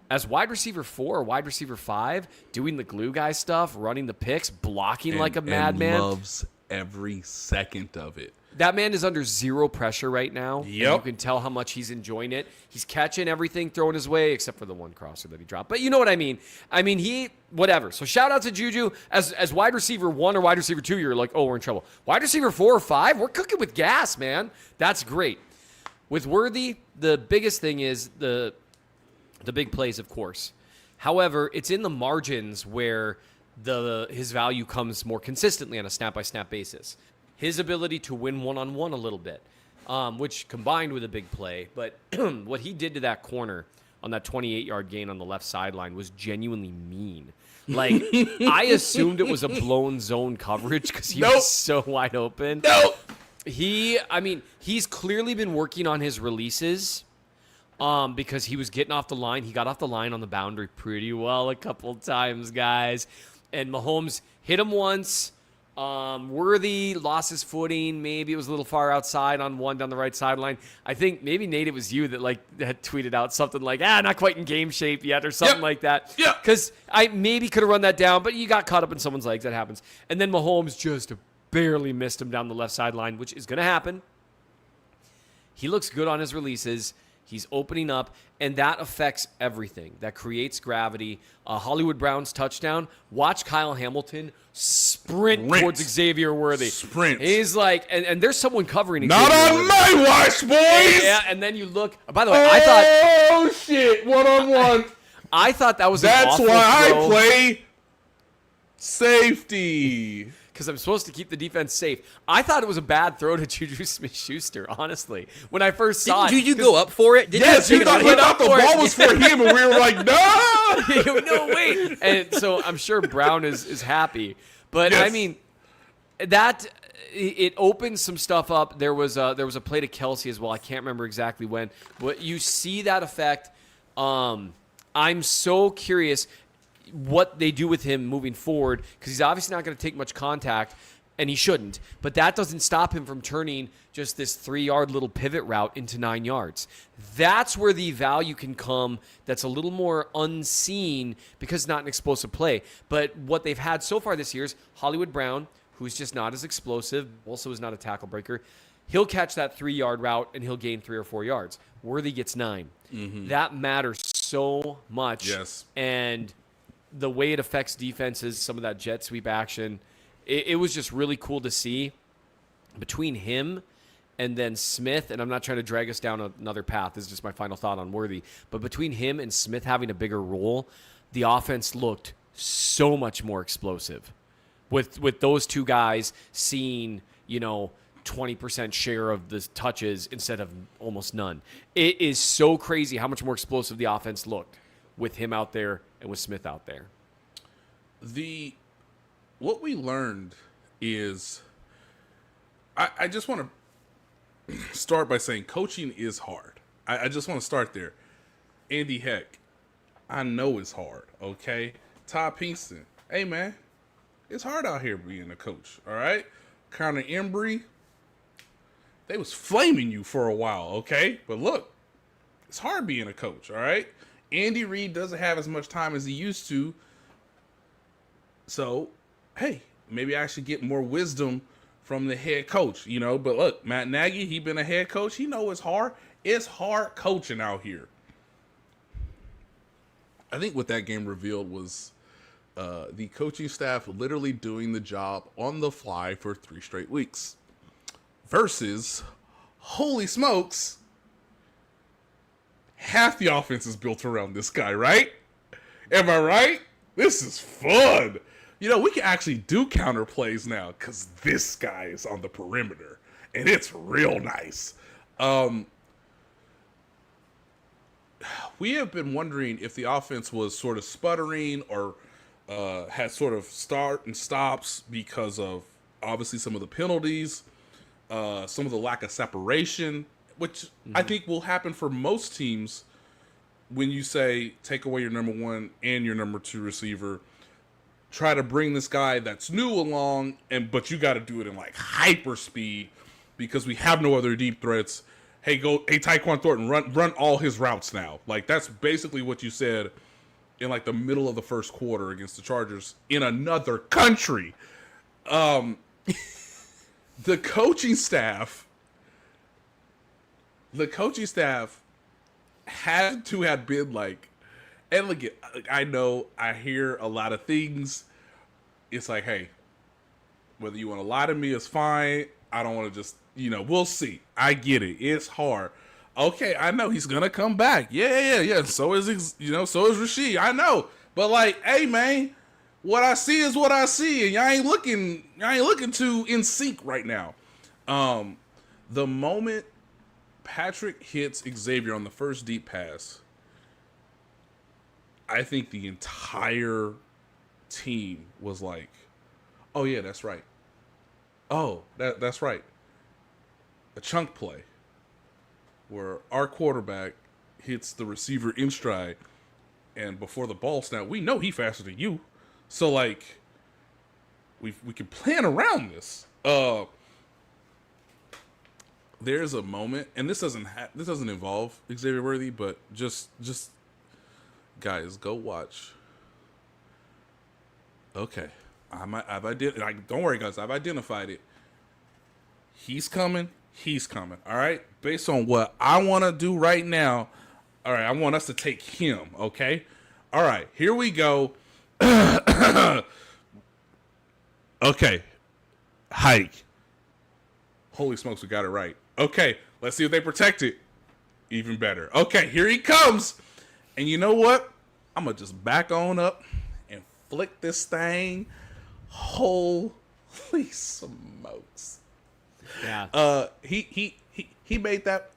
as wide receiver 4 or wide receiver 5, doing the glue guy stuff, running the picks, blocking like a madman. Loves every second of it. That man is under zero pressure right now. Yep. You can tell how much he's enjoying it. He's catching everything thrown his way, except for the one crosser that he dropped. But you know what I mean. Whatever. So shout out to Juju. As wide receiver 1 or wide receiver 2, you're like, oh, we're in trouble. Wide receiver 4 or 5, we're cooking with gas, man. That's great. With Worthy, the biggest thing is the big plays, of course. However, it's in the margins where his value comes more consistently on a snap-by-snap basis. His ability to win one-on-one a little bit, which combined with a big play. But what he did to that corner on that 28-yard gain on the left sideline was genuinely mean. Like, I assumed it was a blown zone coverage because he was so wide open. He's clearly been working on his releases because he was getting off the line. He got off the line on the boundary pretty well a couple times, guys. And Mahomes hit him once. Worthy lost his footing. Maybe it was a little far outside on one down the right sideline. I think maybe, Nate, it was you that had tweeted out something like, not quite in game shape yet or something like that. Yeah. Because I maybe could have run that down, but you got caught up in someone's legs. That happens. And then Mahomes just barely missed him down the left sideline, which is going to happen. He looks good on his releases. He's opening up, and that affects everything. That creates gravity. Hollywood Brown's touchdown. Watch Kyle Hamilton sprint towards Xavier Worthy. He's like, and there's someone covering Xavier Not on Worthy. my watch, boys! Yeah, and then you look. By the way, I thought. Oh, shit. One-on-one. I thought that was That's an awful why throw. I play safety. Because I'm supposed to keep the defense safe. I thought it was a bad throw to Juju Smith-Schuster, honestly. When I first saw Didn't Juju go up for it? Yes, you thought the ball was for him, and we were like, no! No, wait. And so I'm sure Brown is happy. But, Yes. I mean, that it opens some stuff up. There was a play to Kelsey as well. I can't remember exactly when. But you see that effect. I'm so curious what they do with him moving forward, because he's obviously not going to take much contact, and he shouldn't. But that doesn't stop him from turning just this 3-yard little pivot route into 9 yards. That's where the value can come that's a little more unseen because it's not an explosive play. But what they've had so far this year is Hollywood Brown, who's just not as explosive, also is not a tackle breaker. He'll catch that 3-yard route, and he'll gain 3 or 4 yards. Worthy gets 9. Mm-hmm. That matters so much. Yes. And the way it affects defenses, some of that jet sweep action, it was just really cool to see between him and then Smith. And I'm not trying to drag us down another path. This is just my final thought on Worthy. But between him and Smith having a bigger role, the offense looked so much more explosive. With those two guys seeing, 20% share of the touches instead of almost none. It is so crazy how much more explosive the offense looked with him out there and with Smith out there. What we learned is, I just want to start by saying coaching is hard. I just want to start there. Andy Heck, I know it's hard, okay? Todd Pinkston, hey man, it's hard out here being a coach, all right? Connor Embry, they was flaming you for a while, okay? But look, it's hard being a coach, all right? Andy Reid doesn't have as much time as he used to. So, hey, maybe I should get more wisdom from the head coach, But look, Matt Nagy, he been a head coach. He know it's hard. It's hard coaching out here. I think what that game revealed was the coaching staff literally doing the job on the fly for 3 straight weeks. Versus, holy smokes, half the offense is built around this guy, right? Am I right? This is fun. We can actually do counter plays now because this guy is on the perimeter. and it's real nice. We have been wondering if the offense was sort of sputtering or had sort of start and stops because of obviously some of the penalties, some of the lack of separation, which I think will happen for most teams when you say take away your number one and your number two receiver. Try to bring this guy that's new along, but you got to do it in like hyper speed because we have no other deep threats. Hey, Tyquan Thornton, run all his routes now. Like, that's basically what you said in like the middle of the first quarter against the Chargers in another country. The coaching staff had to have been like, and look, I know I hear a lot of things. It's like, hey, whether you want to lie to me is fine. I don't want to just, we'll see. I get it. It's hard. Okay, I know he's gonna come back. Yeah. So is so is Rashid. I know. But like, hey man, what I see is what I see, and y'all ain't looking too in sync right now. The moment Patrick hits Xavier on the first deep pass, I think the entire team was like, oh yeah, that's right. Oh, that's right. A chunk play where our quarterback hits the receiver in stride, and before the ball snap, we know he faster than you. So like, we can plan around this. There's a moment, and this doesn't involve Xavier Worthy, but just guys, go watch. Okay, don't worry, guys. I've identified it. He's coming. All right. Based on what I want to do right now. All right. I want us to take him. Okay. All right. Here we go. Okay. Hike. Holy smokes, we got it right. Okay. Let's see if they protect it. Even better. Okay. Here he comes. And you know what? I'm going to just back on up and flick this thing. Holy smokes. Yeah. He made that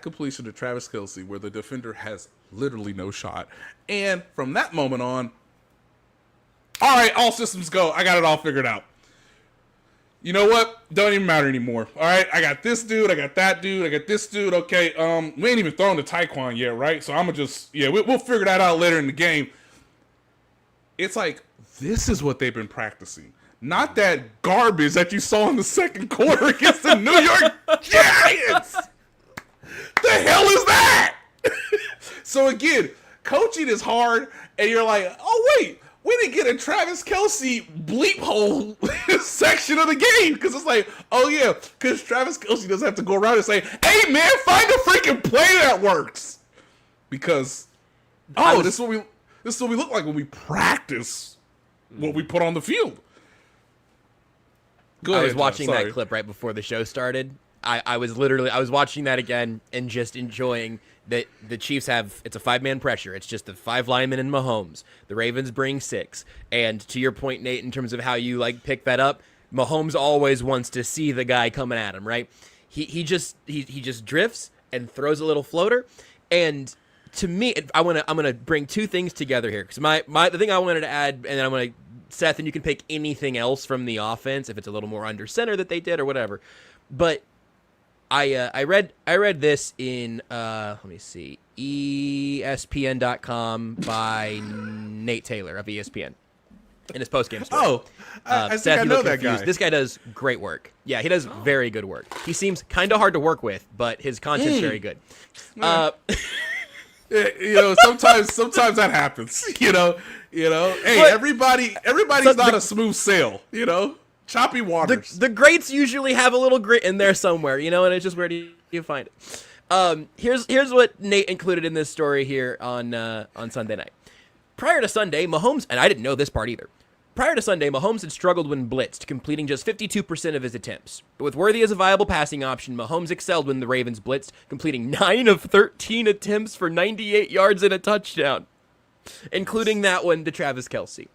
completion to Travis Kelce where the defender has literally no shot. And from that moment on, all right, all systems go. I got it all figured out. You know what? Don't even matter anymore. All right, I got this dude, I got that dude, I got this dude. Okay, we ain't even thrown to Tyquan yet, right? So I'm gonna just we'll figure that out later in the game. It's like this is what they've been practicing. Not that garbage that you saw in the second quarter against the New York Giants. The hell is that? So again, coaching is hard, and you're like, oh wait, we didn't get a Travis Kelce bleep hole section of the game because it's like, oh yeah, because Travis Kelce doesn't have to go around and say, hey man, find a freaking play that works. Because this is what we look like when we practice what we put on the field. I was watching that clip right before the show started. I was watching that again and just enjoying that the Chiefs it's a 5-man pressure. It's just the 5 linemen and Mahomes. The Ravens bring 6. And to your point, Nate, in terms of how you pick that up, Mahomes always wants to see the guy coming at him, right? He just drifts and throws a little floater. And to me, I'm gonna bring 2 things together here because the thing I wanted to add, and then I'm gonna Seth, and you can pick anything else from the offense if it's a little more under center that they did or whatever. But I read this in let me see, ESPN.com by Nate Taylor of ESPN in his postgame story. I Seth, think I know that confused. guy. This guy does great work. Yeah, he does very good work. He seems kind of hard to work with, but his content's very good. Sometimes that happens. Hey, everybody's not a smooth sail. Choppy waters. The greats usually have a little grit in there somewhere, and it's just where do you find it? Here's what Nate included in this story here on Sunday night. Prior to Sunday, Mahomes, and I didn't know this part either. Prior to Sunday, Mahomes had struggled when blitzed, completing just 52% of his attempts. But with Worthy as a viable passing option, Mahomes excelled when the Ravens blitzed, completing 9 of 13 attempts for 98 yards and a touchdown, including that one to Travis Kelce.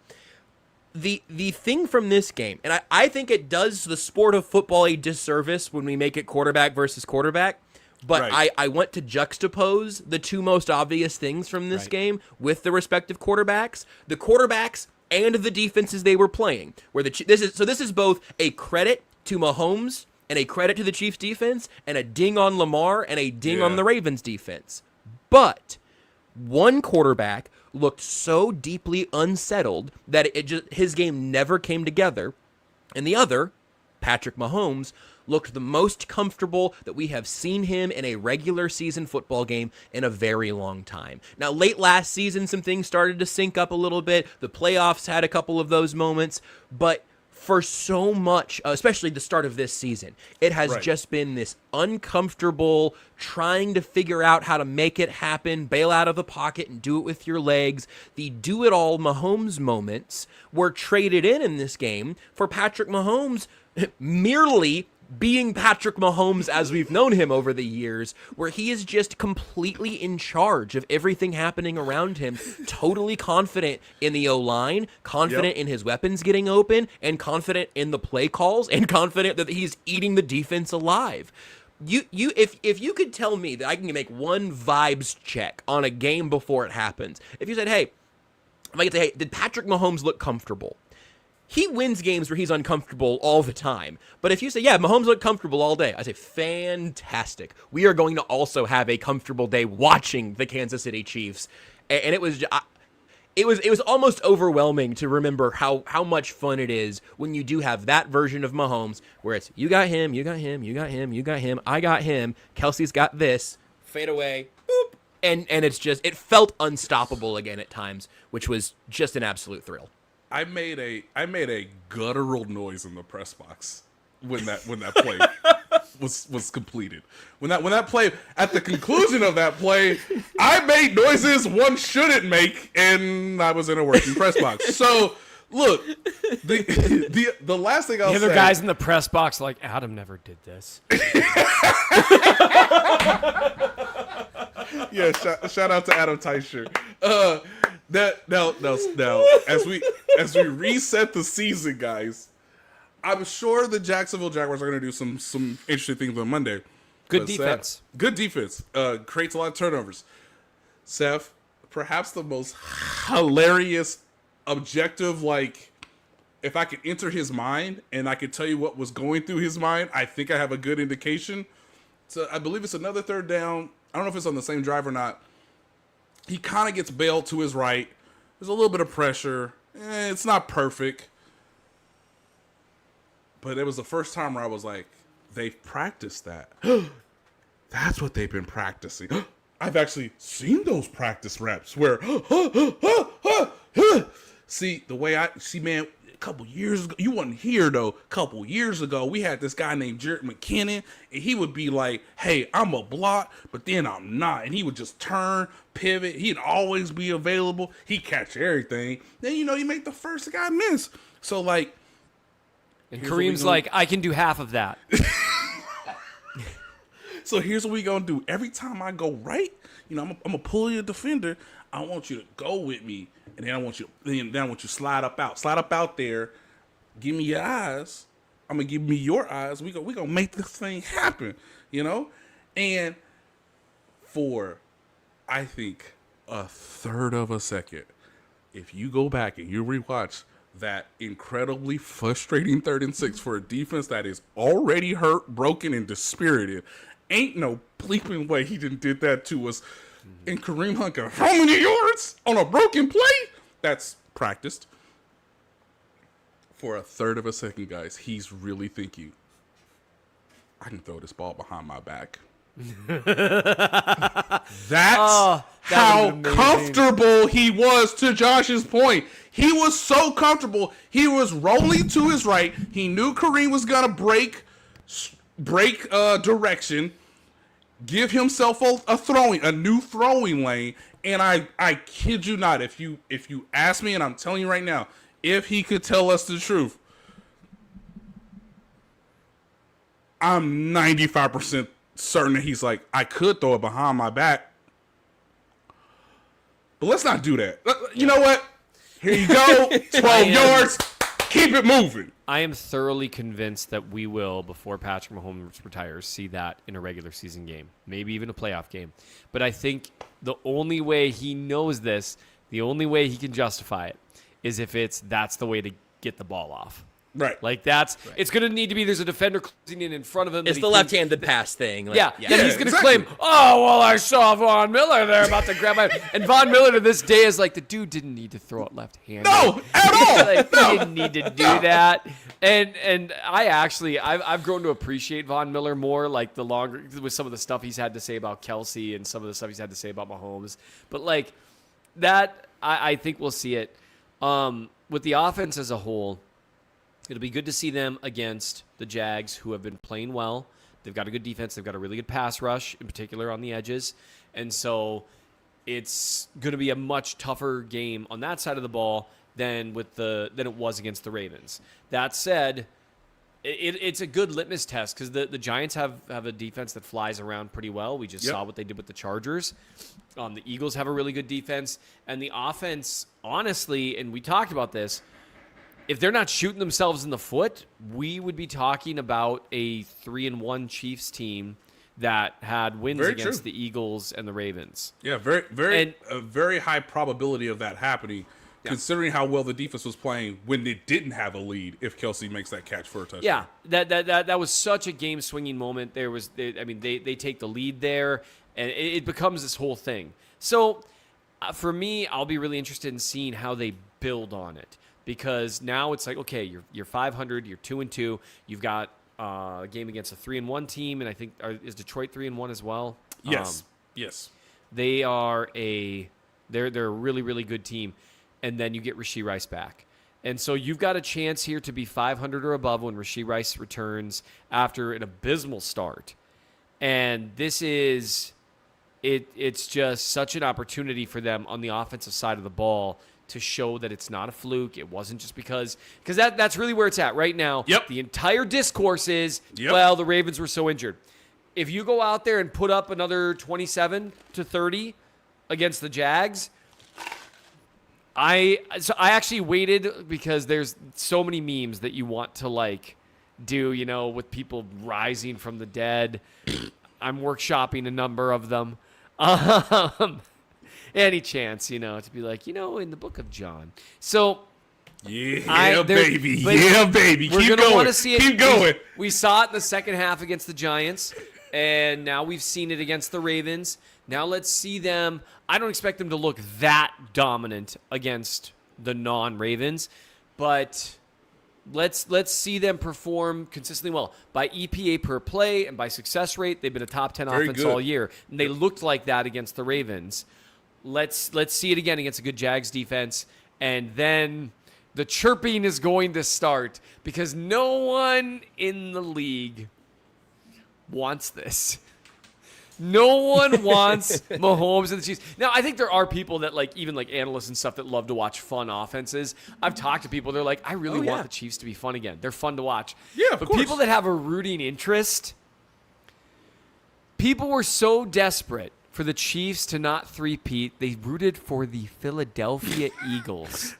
the thing from this game, and I think it does the sport of football a disservice when we make it quarterback versus quarterback, but Right. I want to juxtapose the two most obvious things from this game with the respective quarterbacks. The quarterbacks and the defenses they were playing. This is both a credit to Mahomes and a credit to the Chiefs defense, and a ding on Lamar and a ding on the Ravens defense. But one quarterback looked so deeply unsettled that his game never came together, and the other, Patrick Mahomes, looked the most comfortable that we have seen him in a regular season football game in a very long time. Now, late last season, some things started to sync up a little bit. The playoffs had a couple of those moments, but for so much, especially the start of this season, it has just been this uncomfortable trying to figure out how to make it happen, bail out of the pocket and do it with your legs. The do-it-all Mahomes moments were traded in this game for Patrick Mahomes merely being Patrick Mahomes as we've known him over the years, where he is just completely in charge of everything happening around him, totally confident in the O-line, confident in his weapons getting open, and confident in the play calls, and confident that he's eating the defense alive. If you could tell me that I can make one vibes check on a game before it happens, if you said, hey, if I could say, hey, did Patrick Mahomes look comfortable? He wins games where he's uncomfortable all the time. But if you say, yeah, Mahomes looked comfortable all day, I say, fantastic. We are going to also have a comfortable day watching the Kansas City Chiefs. And it was almost overwhelming to remember how much fun it is when you do have that version of Mahomes where it's, you got him, you got him, you got him, you got him, I got him, Kelsey's got this, fade away, boop. And it's just, it felt unstoppable again at times, which was just an absolute thrill. I made a guttural noise in the press box when that play was completed. When that play, at the conclusion of that play, I made noises one shouldn't make, and I was in a working press box. So look, the last thing I'll say, the other guys in the press box like, Adam never did this. Yeah, shout out to Adam Teicher. Now, as we reset the season, guys, I'm sure the Jacksonville Jaguars are going to do some interesting things on Monday. Good defense. Good defense. Creates a lot of turnovers. Seth, perhaps the most hilarious, objective, like, if I could enter his mind and I could tell you what was going through his mind, I think I have a good indication. So I believe it's another third down. I don't know if it's on the same drive or not. He kind of gets bailed to his right. There's a little bit of pressure. It's not perfect. But it was the first time where I was like, they've practiced that. That's what they've been practicing. I've actually seen those practice reps where, see, the way man, a couple years ago, you wasn't here though, a couple years ago, we had this guy named Jarrett McKinnon, and he would be like, hey, I'm a block, but then I'm not. And he would just turn, pivot. He'd always be available. He'd catch everything. Then, you make the first guy miss. So, like, and Kareem's like, I can do half of that. So here's what we gonna do. Every time I go right, I'm gonna pull your defender. I want you to go with me, and then I want you to slide up out there. Give me your eyes. I'm gonna give me your eyes. We gonna make this thing happen, And for, I think, a third of a second, if you go back and you rewatch that incredibly frustrating 3rd and 6 for a defense that is already hurt, broken, and dispirited, ain't no bleeping way he did that to us. And Kareem Hunt got how many yards on a broken play? That's practiced. For a third of a second, guys, he's really thinking, I can throw this ball behind my back. That's how comfortable he was, to Josh's point. He was so comfortable. He was rolling to his right. He knew Kareem was going to break direction, give himself a new throwing lane. And I kid you not, if you ask me, and I'm telling you right now, if he could tell us the truth, I'm 95% certain that he's like, I could throw it behind my back, but let's not do that. You know what? Here you go. 12 yards. Keep it moving. I am thoroughly convinced that we will, before Patrick Mahomes retires, see that in a regular season game, maybe even a playoff game. But I think the only way he knows this, the only way he can justify it, is if that's the way to get the ball off. Right. Like it's going to need to be there's a defender closing in front of him. It's the left-handed pass thing. Like, Then he's going to exactly. claim, oh, well, I saw Von Miller there about to grab my... And Von Miller to this day is like, the dude didn't need to throw it left-handed. No, at all. Like, he didn't need to do that. And I've grown to appreciate Von Miller more, like with some of the stuff he's had to say about Kelsey and some of the stuff he's had to say about Mahomes. But like that, I think we'll see it. With the offense as a whole, it'll be good to see them against the Jags, who have been playing well. They've got a good defense. They've got a really good pass rush, in particular on the edges. And so it's going to be a much tougher game on that side of the ball than it was against the Ravens. That said, it's a good litmus test because the Giants have a defense that flies around pretty well. We just saw what they did with the Chargers. The Eagles have a really good defense. And the offense, honestly, and we talked about this, if they're not shooting themselves in the foot, we would be talking about a 3-1 Chiefs team that had wins Very against true. the Eagles and the Ravens. Yeah, a very high probability of that happening, considering how well the defense was playing when they didn't have a lead. If Kelsey makes that catch for a touchdown, that was such a game swinging moment. They take the lead there, and it becomes this whole thing. So for me, I'll be really interested in seeing how they build on it. Because now it's like, okay, you're 500, you're 2-2, you've got a game against a 3-1 team, and I think is Detroit 3-1 as well. yes. They are they're a really, really good team, and then you get Rashee Rice back, and so you've got a chance here to be 500 or above when Rashee Rice returns after an abysmal start, and this is it's just such an opportunity for them on the offensive side of the ball to show that it's not a fluke. It wasn't just because that's really where it's at right now. Yep. The entire discourse is, well, the Ravens were so injured. If you go out there and put up another 27-30 against the Jags, I actually waited because there's so many memes that you want to do, with people rising from the dead. I'm workshopping a number of them. Any chance, to be like, in the book of John. So, baby. We're Keep going to want to see it. Keep going. We saw it in the second half against the Giants, and now we've seen it against the Ravens. Now let's see them. I don't expect them to look that dominant against the non-Ravens, but let's see them perform consistently well. By EPA per play and by success rate, they've been a top 10 Very offense good. all year, and they looked like that against the Ravens. Let's see it again against a good Jags defense, and then the chirping is going to start because no one in the league wants this. No one wants Mahomes and the Chiefs. Now, I think there are people that even analysts and stuff that love to watch fun offenses. I've talked to people. They're like, I really want the Chiefs to be fun again. They're fun to watch. Yeah, of but course. people that have a rooting interest, people were so desperate for the Chiefs to not three-peat, they rooted for the Philadelphia Eagles.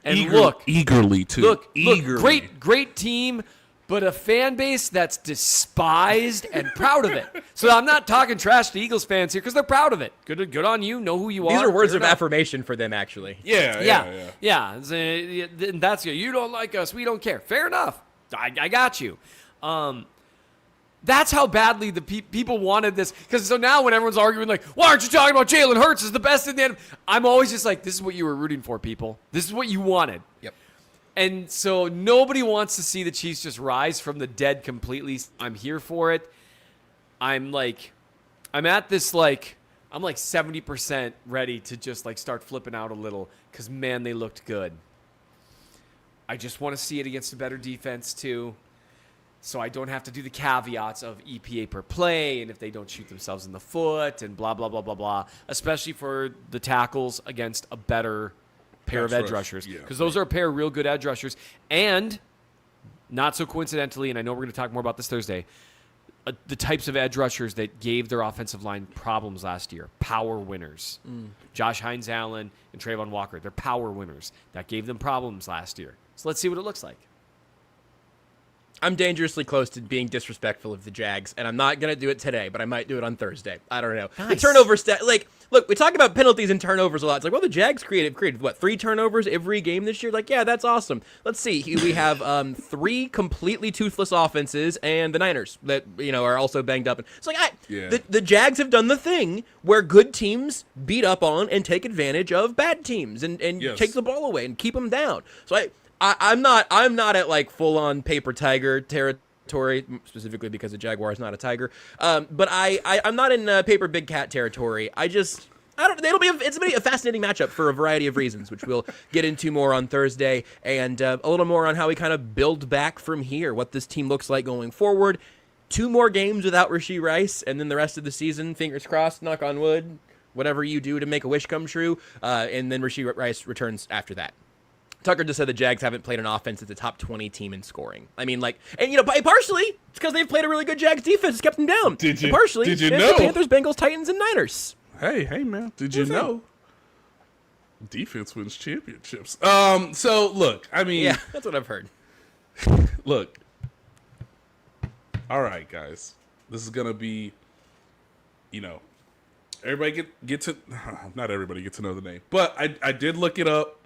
And eagerly too. Look, eagerly. great team, but a fan base that's despised and proud of it. So I'm not talking trash to Eagles fans here because they're proud of it. Good on you. Know who you are. These are words Fair of enough. affirmation for them, actually. Yeah. That's you don't like us. We don't care. Fair enough. I got you. That's how badly the people wanted this. Because so now when everyone's arguing why aren't you talking about Jalen Hurts is the best in the end? I'm always just like, this is what you were rooting for, people. This is what you wanted. Yep. And so nobody wants to see the Chiefs just rise from the dead completely. I'm here for it. I'm at this I'm 70% ready to just start flipping out a little because, man, they looked good. I just want to see it against a better defense too. So I don't have to do the caveats of EPA per play and if they don't shoot themselves in the foot and blah, blah, blah, blah, blah, especially for the tackles against a better pair of edge rushers. Because those are a pair of real good edge rushers. And not so coincidentally, and I know we're going to talk more about this Thursday, the types of edge rushers that gave their offensive line problems last year. Power winners. Josh Hines-Allen and Trayvon Walker, they're power winners. That gave them problems last year. So let's see what it looks like. I'm dangerously close to being disrespectful of the Jags, and I'm not going to do it today, but I might do it on Thursday. I don't know. Nice. The turnover look, we talk about penalties and turnovers a lot. It's like, well, the Jags created what, 3 turnovers every game this year? Like, yeah, that's awesome. Let's see. We have 3 completely toothless offenses and the Niners that, are also banged up. It's like, the Jags have done the thing where good teams beat up on and take advantage of bad teams and take the ball away and keep them down. So I'm not at like full on paper tiger territory, specifically because the Jaguar is not a tiger. But I'm not in paper big cat territory. It's gonna be a fascinating matchup for a variety of reasons, which we'll get into more on Thursday, and a little more on how we kind of build back from here, what this team looks like going forward. 2 more games without Rashee Rice, and then the rest of the season, fingers crossed, knock on wood, whatever you do to make a wish come true, and then Rashee Rice returns after that. Tucker just said the Jags haven't played an offense that's a top 20 team in scoring. I mean, partially it's because they've played a really good Jags defense, kept them down. Did you know? The Panthers, Bengals, Titans, and Niners. Hey, man, did you know? Defense wins championships. So look, I mean, yeah, that's what I've heard. Look, all right, guys, this is gonna be, everybody get to not everybody get to know the name, but I did look it up.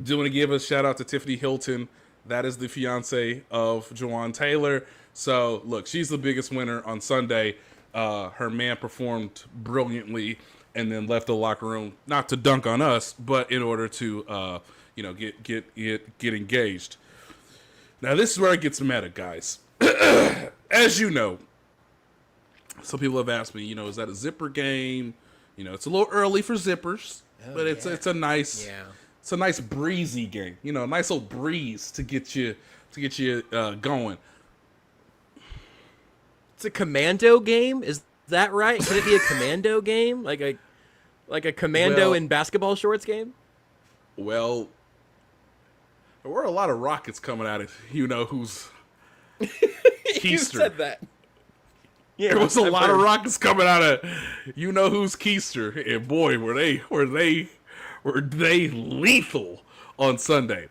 Do want to give a shout out to Tiffany Hilton. That is the fiance of Jawan Taylor. So look, she's the biggest winner on Sunday. Her man performed brilliantly and then left the locker room, not to dunk on us, but in order to get engaged. Now this is where it gets meta, guys. As you know, some people have asked me, is that a zipper game? It's a little early for zippers, but it's a nice. Yeah. It's a nice breezy game, a nice little breeze to get you going. It's a commando game, is that right? Could it be a commando game, like a commando in basketball shorts game? Well, there were a lot of rockets coming at it. Who's Keister. You said that. Yeah, there was a lot of rockets coming out of who's Keister, and boy, were they lethal on Sunday.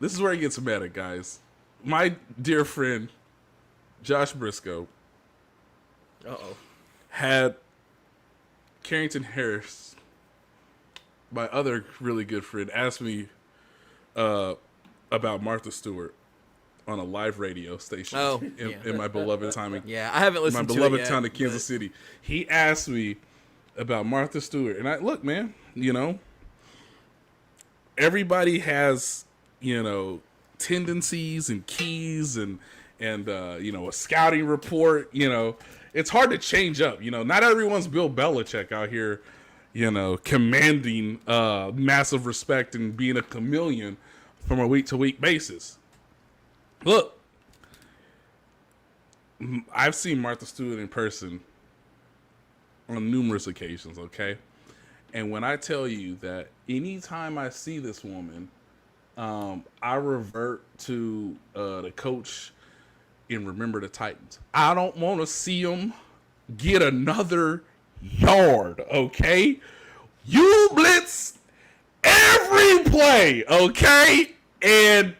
This is where it gets meta, guys. My dear friend, Josh Brisco, had Carrington Harris, my other really good friend, ask me about Martha Stewart on a live radio station in my beloved time. Yeah, I haven't listened to it yet. My beloved town of Kansas City. He asked me about Martha Stewart. And look, man, everybody has, tendencies and keys and a scouting report. It's hard to change up. Not everyone's Bill Belichick out here, commanding massive respect and being a chameleon from a week-to-week basis. Look, I've seen Martha Stewart in person on numerous occasions, okay? And when I tell you that anytime I see this woman, I revert to the coach in Remember the Titans. I don't want to see him get another yard, okay? You blitz every play, okay? And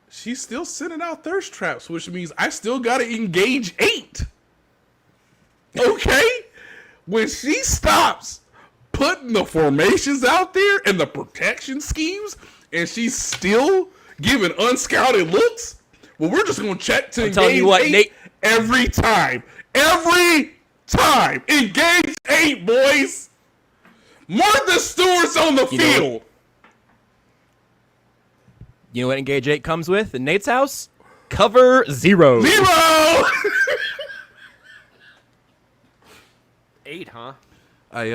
she's still sending out thirst traps, which means I still got to engage 8. Okay? When she stops putting the formations out there and the protection schemes, and she's still giving unscouted looks, well, we're just going to check to engage 8 Nate, every time. Every time. Engage 8, boys. Martha Stewart's on the field. You know what Engage 8 comes with in Nate's house? Cover 0. 0! 8, huh? I